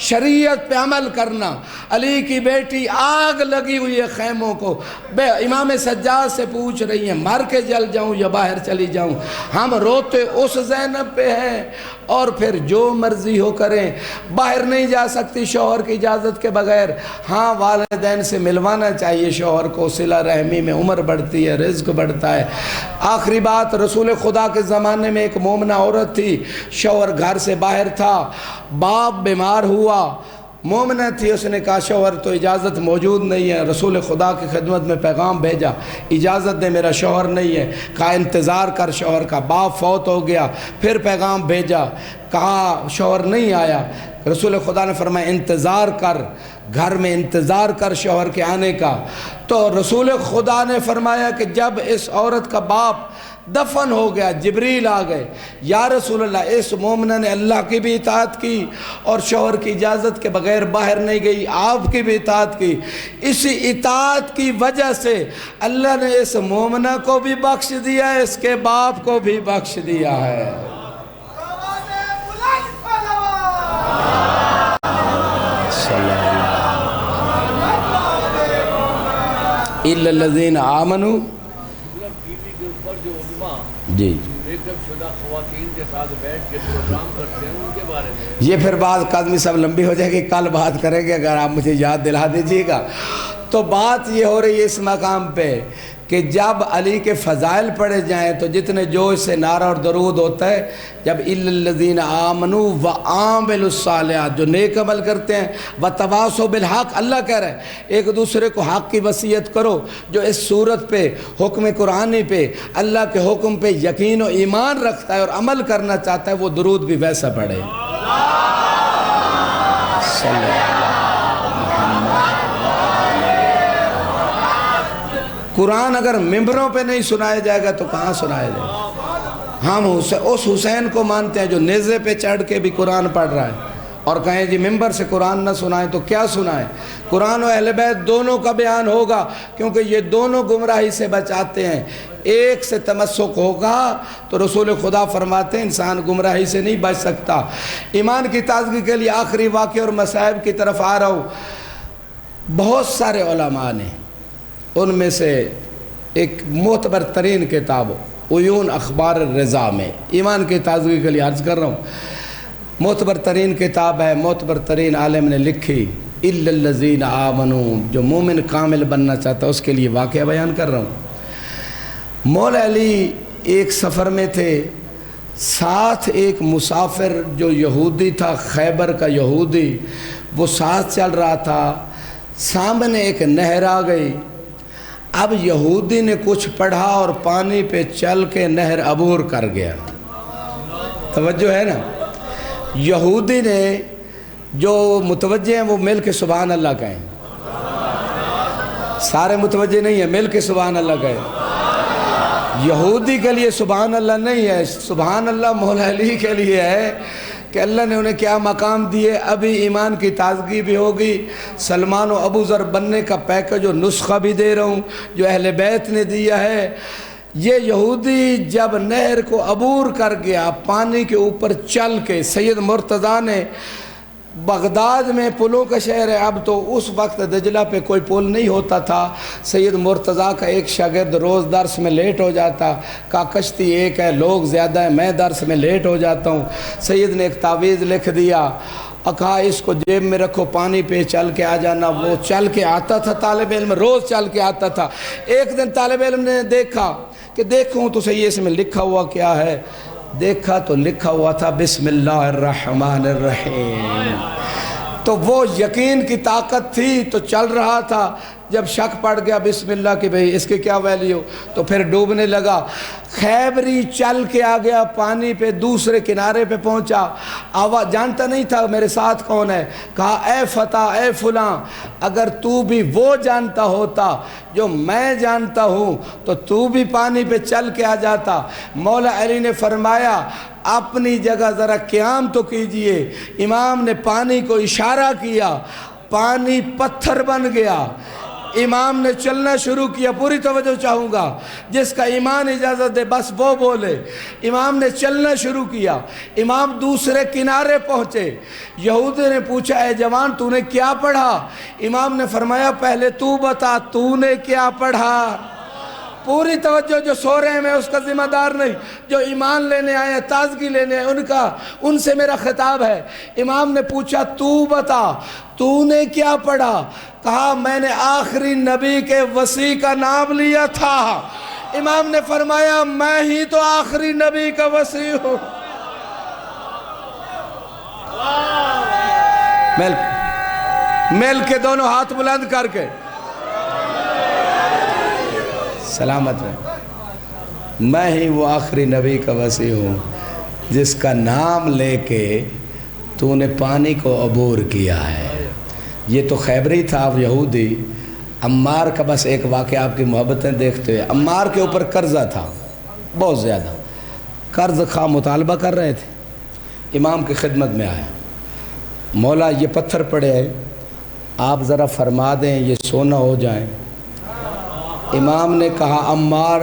شریعت پہ عمل کرنا۔ علی کی بیٹی آگ لگی ہوئی ہے خیموں کو، امام سجاد سے پوچھ رہی ہیں مر کے جل جاؤں یا باہر چلی جاؤں؟ ہم روتے اس زینب پہ ہیں، اور پھر جو مرضی ہو کریں، باہر نہیں جا سکتی شوہر کی اجازت کے بغیر۔ ہاں والدین سے ملوانا چاہیے شوہر کو، صلہ رحمی میں عمر بڑھتی ہے، رزق بڑھتا ہے۔ آخری بات، رسول خدا کے زمانے میں ایک مومنہ عورت تھی، شوہر گھر سے باہر تھا، باپ بیمار ہوا، مومنہ تھی، اس نے کہا شوہر تو اجازت موجود نہیں ہے، رسول خدا کی خدمت میں پیغام بھیجا، اجازت دے میرا شوہر نہیں ہے، کہا انتظار کر شوہر کا، باپ فوت ہو گیا، پھر پیغام بھیجا، کہا شوہر نہیں آیا، رسول خدا نے فرمایا انتظار کر، گھر میں انتظار کر شوہر کے آنے کا۔ تو رسول خدا نے فرمایا کہ جب اس عورت کا باپ دفن ہو گیا، جبریل آ گئے، یا رسول اللہ اس مومنہ نے اللہ کی بھی اطاعت کی اور شوہر کی اجازت کے بغیر باہر نہیں گئی، آپ کی بھی اطاعت کی، اسی اطاعت کی وجہ سے اللہ نے اس مومنہ کو بھی بخش دیا ہے، اس کے باپ کو بھی بخش دیا ہے۔ اِلَّا الَّذِينَ آمَنُوا، ٹی وی کے اوپر جو علماء جی میک اپ شدہ خواتین کے ساتھ بیٹھ کے پروگرام کرتے ہیں، ان کے بارے میں یہ پھر بات کاظمی صاحب لمبی ہو جائے گی، کل بات کریں گے، اگر آپ مجھے یاد دلا دیجیے گا۔ تو بات یہ ہو رہی ہے اس مقام پہ کہ جب علی کے فضائل پڑھے جائیں تو جتنے جوش سے نعرہ اور درود ہوتا ہے، جب اِلَّا الَّذِينَ آمَنُوا وَعَامِلُوا الصَّالِحَاتِ، جو نیک عمل کرتے ہیں، وَتَوَاصَوْا بِالْحَقِّ، اللہ کہہ رہا ہے ایک دوسرے کو حق کی وصیت کرو، جو اس صورت پہ، حکم قرآنی پہ، اللہ کے حکم پہ یقین و ایمان رکھتا ہے اور عمل کرنا چاہتا ہے، وہ درود بھی ویسا پڑھے۔ صلی اللہ۔ قرآن اگر ممبروں پہ نہیں سنایا جائے گا تو کہاں سنایا جائے گا؟ ہم اس حسین کو مانتے ہیں جو نیزے پہ چڑھ کے بھی قرآن پڑھ رہا ہے، اور کہیں جی ممبر سے قرآن نہ سنائیں تو کیا سنائیں؟ قرآن و اہل بیت دونوں کا بیان ہوگا، کیونکہ یہ دونوں گمراہی سے بچاتے ہیں۔ ایک سے تمسک ہوگا تو رسول خدا فرماتے ہیں انسان گمراہی سے نہیں بچ سکتا۔ ایمان کی تازگی کے لیے آخری واقعہ اور مصائب کی طرف آ رہا ہوں۔ بہت سارے علماء نے، ان میں سے ایک معتبر ترین کتاب عیون اخبار الرضا میں، ایمان کی تازگی کے لیے عرض کر رہا ہوں، معتبر ترین کتاب ہے، معتبر ترین عالم نے لکھی، اِلَّا الَّذِينَ آمَنُوا، جو مومن کامل بننا چاہتا ہے اس کے لیے واقعہ بیان کر رہا ہوں۔ مولا علی ایک سفر میں تھے، ساتھ ایک مسافر جو یہودی تھا، خیبر کا یہودی، وہ ساتھ چل رہا تھا، سامنے ایک نہر آ گئی، اب یہودی نے کچھ پڑھا اور پانی پہ چل کے نہر عبور کر گیا۔ توجہ ہے نا؟ یہودی نے، جو متوجہ ہیں وہ مل کے سبحان اللہ کہیں، سارے متوجہ نہیں ہیں، مل کے سبحان اللہ کہیں۔ یہودی کے لیے سبحان اللہ نہیں ہے، سبحان اللہ مولا علی کے لیے ہے کہ اللہ نے انہیں کیا مقام دیے۔ ابھی ایمان کی تازگی بھی ہوگی، سلمان و ابو ذر بننے کا پیکج و نسخہ بھی دے رہا ہوں جو اہل بیت نے دیا ہے۔ یہ یہودی جب نہر کو عبور کر گیا، پانی کے اوپر چل کے، سید مرتضیٰ نے بغداد میں پلوں کا شہر ہے اب تو، اس وقت دجلہ پہ کوئی پل نہیں ہوتا تھا۔ سید مرتضیٰ کا ایک شاگرد روز درس میں لیٹ ہو جاتا، کہا کشتی ایک ہے، لوگ زیادہ ہیں، میں درس میں لیٹ ہو جاتا ہوں۔ سید نے ایک تعویذ لکھ دیا اور کہا اس کو جیب میں رکھو، پانی پہ چل کے آ جانا۔ وہ چل کے آتا تھا، طالب علم روز چل کے آتا تھا۔ ایک دن طالب علم نے دیکھا کہ دیکھوں تو صحیح اس میں لکھا ہوا کیا ہے، دیکھا تو لکھا ہوا تھا بسم اللہ الرحمن الرحیم۔ تو وہ یقین کی طاقت تھی تو چل رہا تھا، جب شک پڑ گیا بسم اللہ کی بھئی اس کی کیا ویلیو، تو پھر ڈوبنے لگا۔ خیبری چل کے آ گیا پانی پہ، دوسرے کنارے پہ پہنچا، آواز جانتا نہیں تھا میرے ساتھ کون ہے، کہا اے فتح اے فلاں، اگر تو بھی وہ جانتا ہوتا جو میں جانتا ہوں تو تو بھی پانی پہ چل کے آ جاتا۔ مولا علی نے فرمایا اپنی جگہ ذرا قیام تو کیجئے۔ امام نے پانی کو اشارہ کیا، پانی پتھر بن گیا۔ امام نے چلنا شروع کیا، پوری توجہ چاہوں گا، جس کا ایمان اجازت دے بس وہ بولے۔ امام نے چلنا شروع کیا، امام دوسرے کنارے پہنچے۔ یہودی نے پوچھا اے جوان تو نے کیا پڑھا؟ امام نے فرمایا پہلے تو بتا تو نے کیا پڑھا۔ پوری توجہ، جو سو رہے ہیں میں اس کا ذمہ دار نہیں، جو ایمان لینے آئے ہیں تازگی لینے آئے ان سے میرا خطاب ہے۔ امام نے پوچھا تو بتا تو نے کیا پڑھا؟ کہا میں نے آخری نبی کے وصی کا نام لیا تھا۔ امام نے فرمایا میں ہی تو آخری نبی کا وصی ہوں۔ مل کے دونوں ہاتھ بلند کر کے سلامت رہے۔ میں ہی وہ آخری نبی کا وصی ہوں جس کا نام لے کے تو نے پانی کو عبور کیا ہے۔ یہ تو خیبری تھا، اب یہودی۔ عمار کا بس ایک واقعہ آپ کی محبتیں دیکھتے ہوئے، عمار کے اوپر قرضہ تھا بہت زیادہ، قرض خواہ مطالبہ کر رہے تھے۔ امام کی خدمت میں آیا، مولا یہ پتھر پڑے ہیں آپ ذرا فرما دیں یہ سونا ہو جائیں۔ امام نے کہا عمار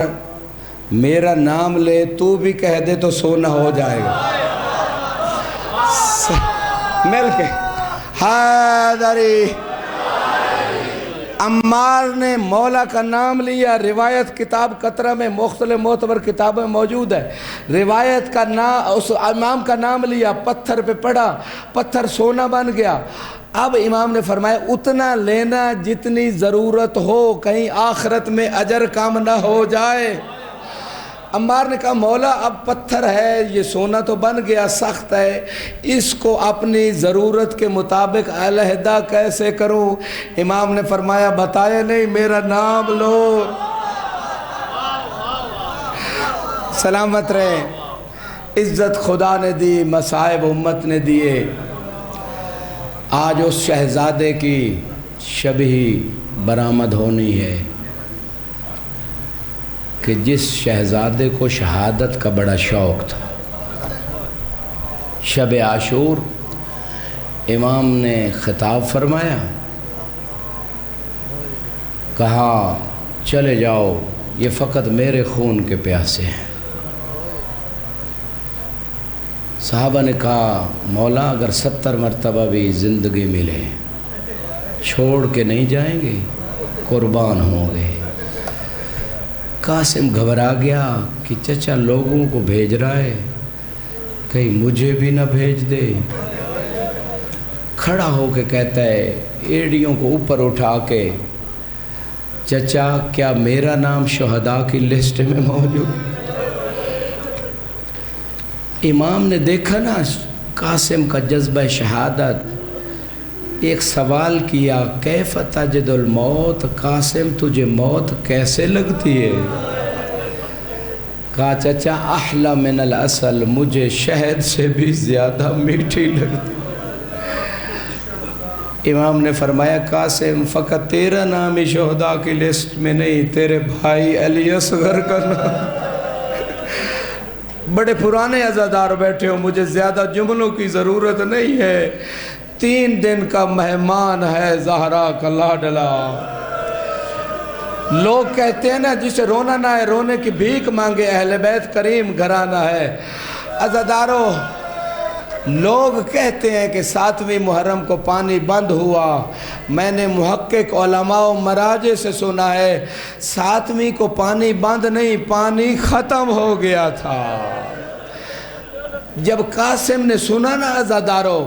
میرا نام لے تو بھی کہہ دے تو سونا ہو جائے گا۔ مل کے حیدری، عمار نے مولا کا نام لیا۔ روایت کتاب قطرہ میں مختلف معتبر کتابیں موجود ہے، روایت کا نام اس امام کا نام لیا، پتھر پہ پڑا، پتھر سونا بن گیا۔ اب امام نے فرمایا اتنا لینا جتنی ضرورت ہو، کہیں آخرت میں اجر کم نہ ہو جائے۔ عمار نے کہا مولا اب پتھر ہے، یہ سونا تو بن گیا، سخت ہے، اس کو اپنی ضرورت کے مطابق علیحدہ کیسے کروں؟ امام نے فرمایا بتایا نہیں، میرا نام لو۔ سلامت رہے۔ عزت خدا نے دی، مصائب امت نے دیے۔ آج اس شہزادے کی شبیہ برآمد ہونی ہے کہ جس شہزادے کو شہادت کا بڑا شوق تھا۔ شب عاشور امام نے خطاب فرمایا، کہا چلے جاؤ یہ فقط میرے خون کے پیاسے ہیں۔ صحابہ نے کہا مولا اگر 70 مرتبہ بھی زندگی ملے چھوڑ کے نہیں جائیں گے، قربان ہوں گے۔ قاسم گھبرا گیا کہ چچا لوگوں کو بھیج رہا ہے، کہیں مجھے بھی نہ بھیج دے۔ کھڑا ہو کے کہتا ہے ایڑیوں کو اوپر اٹھا کے، چچا کیا میرا نام شہداء کی لسٹ میں موجود؟ امام نے دیکھا نا قاسم کا جذبہ شہادت، ایک سوال کیا کیف تجد الموت، قاسم تجھے موت کیسے لگتی ہے؟ کہا چچا احلی من العسل، مجھے شہد سے بھی زیادہ میٹھی لگتی۔ امام نے فرمایا قاسم فقط تیرا نام ہی شہداء کی لسٹ میں نہیں، تیرے بھائی علی اصغر کا نام۔ بڑے پرانے عزادار بیٹھے ہو، مجھے زیادہ جملوں کی ضرورت نہیں ہے۔ 3 دن کا مہمان ہے زہرا کا لاڈلا۔ لوگ کہتے ہیں نا جسے رونا نہ ہے رونے کی بھیک مانگے، اہل بیت کریم گھرانہ ہے۔ عزادارو لوگ کہتے ہیں کہ 7ویں محرم کو پانی بند ہوا، میں نے محقق علماء و مراجع سے سنا ہے 7ویں کو پانی بند نہیں، پانی ختم ہو گیا تھا۔ جب قاسم نے سنا نا عزادارو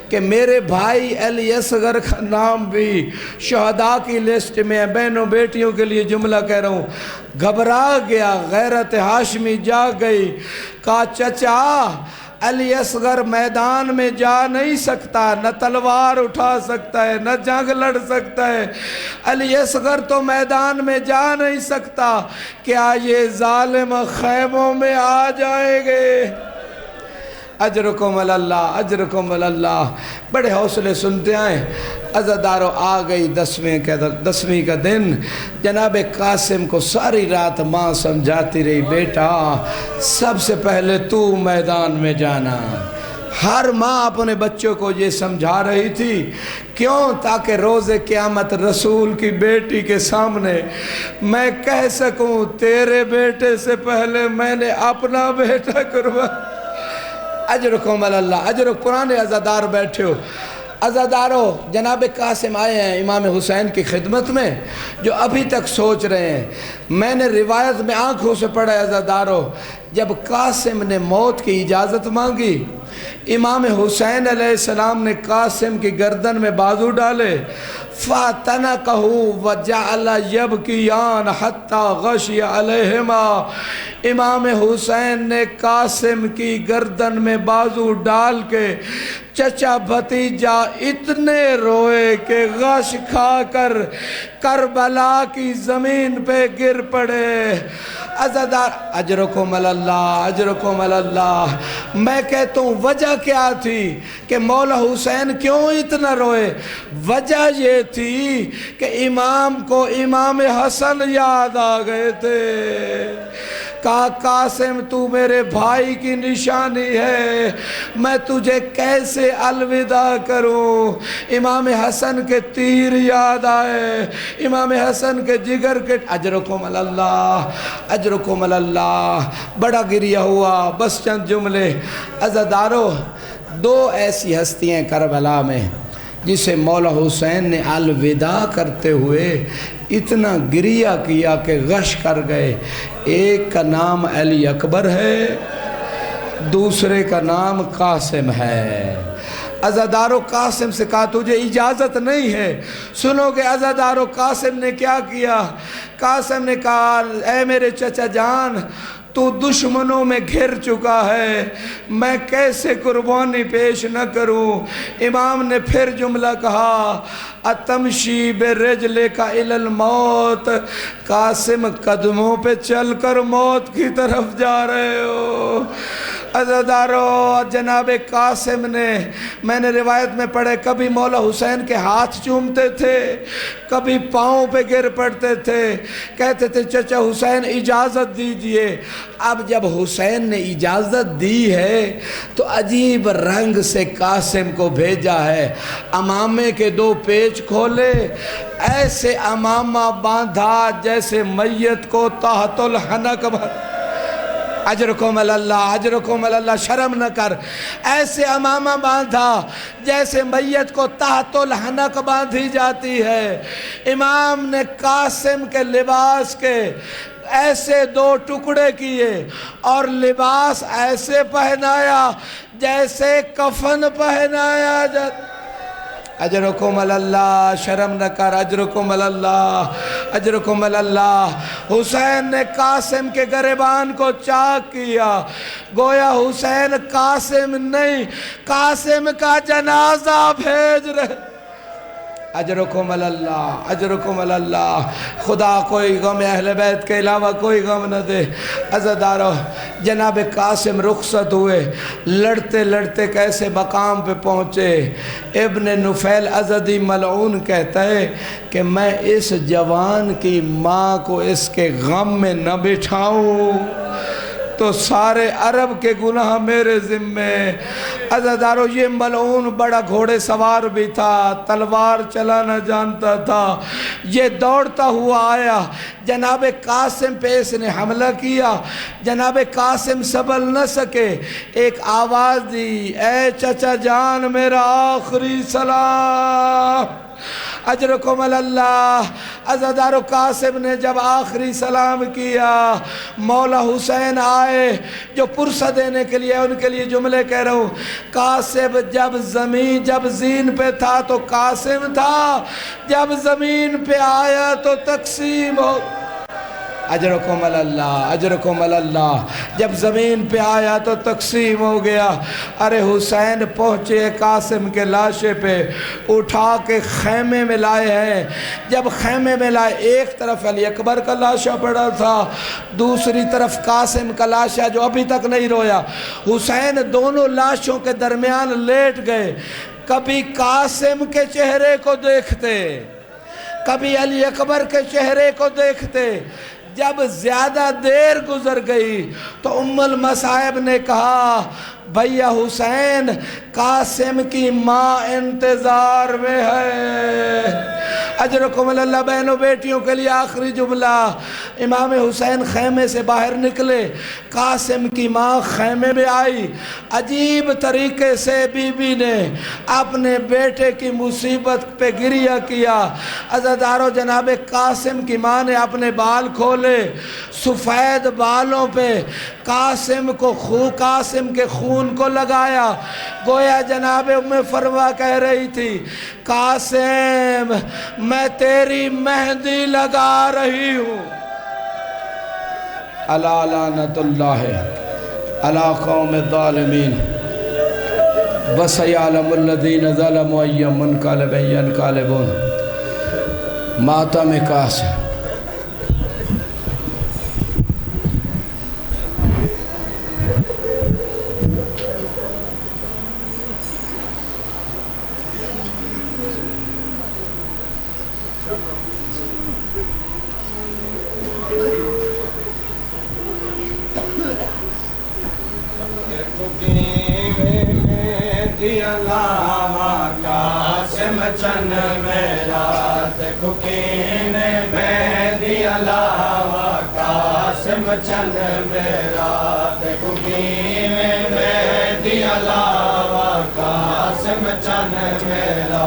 کہ میرے بھائی علی اصغر کا نام بھی شہداء کی لسٹ میں ہے، بہنوں بیٹیوں کے لیے جملہ کہہ رہا ہوں، گھبرا گیا، غیرت ہاشمی جاگ گئی، کہا چچا علی اصغر میدان میں جا نہیں سکتا، نہ تلوار اٹھا سکتا ہے، نہ جنگ لڑ سکتا ہے، علی اصغر تو میدان میں جا نہیں سکتا، کیا یہ ظالم خیموں میں آ جائیں گے؟ اجرکم اللہ، اجرکم اللہ، بڑے حوصلے سنتے آئیں۔ عزادارو آ گئی 10ویں کا دن، جناب قاسم کو ساری رات ماں سمجھاتی رہی، بیٹا سب سے پہلے تو میدان میں جانا۔ ہر ماں اپنے بچوں کو یہ سمجھا رہی تھی، کیوں؟ تاکہ روز قیامت رسول کی بیٹی کے سامنے میں کہہ سکوں تیرے بیٹے سے پہلے میں نے اپنا بیٹا قربان۔ اجرکم اللہ، اجر قرآن عزادار بیٹھے ہو۔ عزادارو جناب قاسم آئے ہیں امام حسین کی خدمت میں، جو ابھی تک سوچ رہے ہیں، میں نے روایت میں آنکھوں سے پڑھا ہے عزادارو، جب قاسم نے موت کی اجازت مانگی، امام حسین علیہ السلام نے قاسم کی گردن میں بازو ڈالے، فَاتَنَقَهُ وَجَعَلَ يَبْكِيَانَ حَتَّى غَشِيَ عَلَيْهِمَا، امام حسین نے قاسم کی گردن میں بازو ڈال کے چچا بھتیجا اتنے روئے کہ غش کھا کر کربلا کی زمین پہ گر پڑے۔ عزادار اجرکم اللہ، اجرکم اللہ، میں کہتا ہوں وجہ کیا تھی کہ مولا حسین کیوں اتنا روئے؟ وجہ یہ تھی کہ امام کو امام حسن یاد آ گئے تھے، کہا قاسم تو میرے بھائی کی نشانی ہے، میں تجھے کیسے الوداع کروں؟ امام حسن کے تیر یاد آئے، امام حسن کے جگر کے اجرکم اللہ، اجرکم اللہ، بڑا گریہ ہوا۔ بس چند جملے عزادارو، 2 ایسی ہستیاں کربلا میں جسے مولا حسین نے الوداع کرتے ہوئے اتنا گریہ کیا کہ غش کر گئے، ایک کا نام علی اکبر ہے، دوسرے کا نام قاسم ہے۔ عزادارو قاسم سے کہا تجھے اجازت نہیں ہے، سنو گے عزادارو قاسم نے کیا کیا؟ قاسم نے کہا اے میرے چچا جان، تو دشمنوں میں گھر چکا ہے، میں کیسے قربانی پیش نہ کروں؟ امام نے پھر جملہ کہا اتمشی برجلک الی الموت، قاسم قدموں پہ چل کر موت کی طرف جا رہے ہو۔ عزادارو جناب قاسم نے، میں نے روایت میں پڑھے، کبھی مولا حسین کے ہاتھ چومتے تھے، کبھی پاؤں پہ گر پڑتے تھے، کہتے تھے چچا حسین اجازت دیجئے۔ اب جب حسین نے اجازت دی ہے تو عجیب رنگ سے قاسم کو بھیجا ہے، امامے کے 2 پیچ کھولے، ایسے امامہ باندھا جیسے میت کو تحت الحنک اجرکم اللہ، اجرکم اللہ، شرم نہ کر، ایسے امامہ باندھا جیسے میت کو تحت الحنک باندھی جاتی ہے۔ امام نے قاسم کے لباس کے ایسے 2 ٹکڑے کیے اور لباس ایسے پہنایا جیسے کفن پہنایا جاتا۔ اجرکم اللہ، شرم نہ کر، اجرکم اللہ، اجرکم اللہ۔ حسین نے قاسم کے گریبان کو چاک کیا، گویا حسین قاسم نہیں، قاسم کا جنازہ بھیج رہے۔ اجرکم اللہ، اجرکم اللہ، خدا کوئی غم اہل بیت کے علاوہ کوئی غم نہ دے۔ عزادارو جناب قاسم رخصت ہوئے، لڑتے لڑتے کیسے مقام پہ پہنچے؟ ابن نفیل ازدی ملعون کہتا ہے کہ میں اس جوان کی ماں کو اس کے غم میں نہ بٹھاؤں، تو سارے عرب کے گناہ میرے ذمے۔ عزادارو یہ ملعون بڑا گھوڑے سوار بھی تھا، تلوار چلانا جانتا تھا، یہ دوڑتا ہوا آیا، جناب قاسم پہ اس نے حملہ کیا، جناب قاسم سنبھل نہ سکے، ایک آواز دی، اے چچا جان میرا آخری سلام، اجرکم اللہ۔ عزادارو قاسم نے جب آخری سلام کیا، مولا حسین آئے جو پرسہ دینے کے لیے، ان کے لیے جملے کہہ رہا ہوں۔ قاسم جب زین پہ تھا تو قاسم تھا، جب زمین پہ آیا تو تقسیم ہو۔ اجرکم اللہ، اجرکم اللہ۔ جب زمین پہ آیا تو تقسیم ہو گیا۔ ارے حسین پہنچے قاسم کے لاشے پہ، اٹھا کے خیمے میں لائے ہیں۔ جب خیمے میں لائے، ایک طرف علی اکبر کا لاشا پڑا تھا، دوسری طرف قاسم کا لاشا جو ابھی تک نہیں رویا۔ حسین دونوں لاشوں کے درمیان لیٹ گئے، کبھی قاسم کے چہرے کو دیکھتے، کبھی علی اکبر کے چہرے کو دیکھتے۔ جب زیادہ دیر گزر گئی تو ام المصائب نے کہا، بھیا حسین، قاسم کی ماں انتظار میں ہے۔ اجرکم اللہ۔ بہنوں بیٹیوں کے لیے آخری جملہ، امام حسین خیمے سے باہر نکلے، قاسم کی ماں خیمے میں آئی، عجیب طریقے سے بی بی نے اپنے بیٹے کی مصیبت پہ گریہ کیا۔ عزادارو جناب قاسم کی ماں نے اپنے بال کھولے، سفید بالوں پہ قاسم کے خون کو لگایا، گویا جناب ام فروا کہہ رہی تھی، قاسم میں تیری مہندی لگا رہی ہوں۔ الا لعنت اللہ علی قوم الظالمین وسیعلم الذین ظلموا ای منقلب ینقلبون۔ ماتم قاسم۔ قاسم چن میرا تکین مہدی علاوہ، قاسم چن میرا تکین مہدی علاوہ، قاسم چن میرا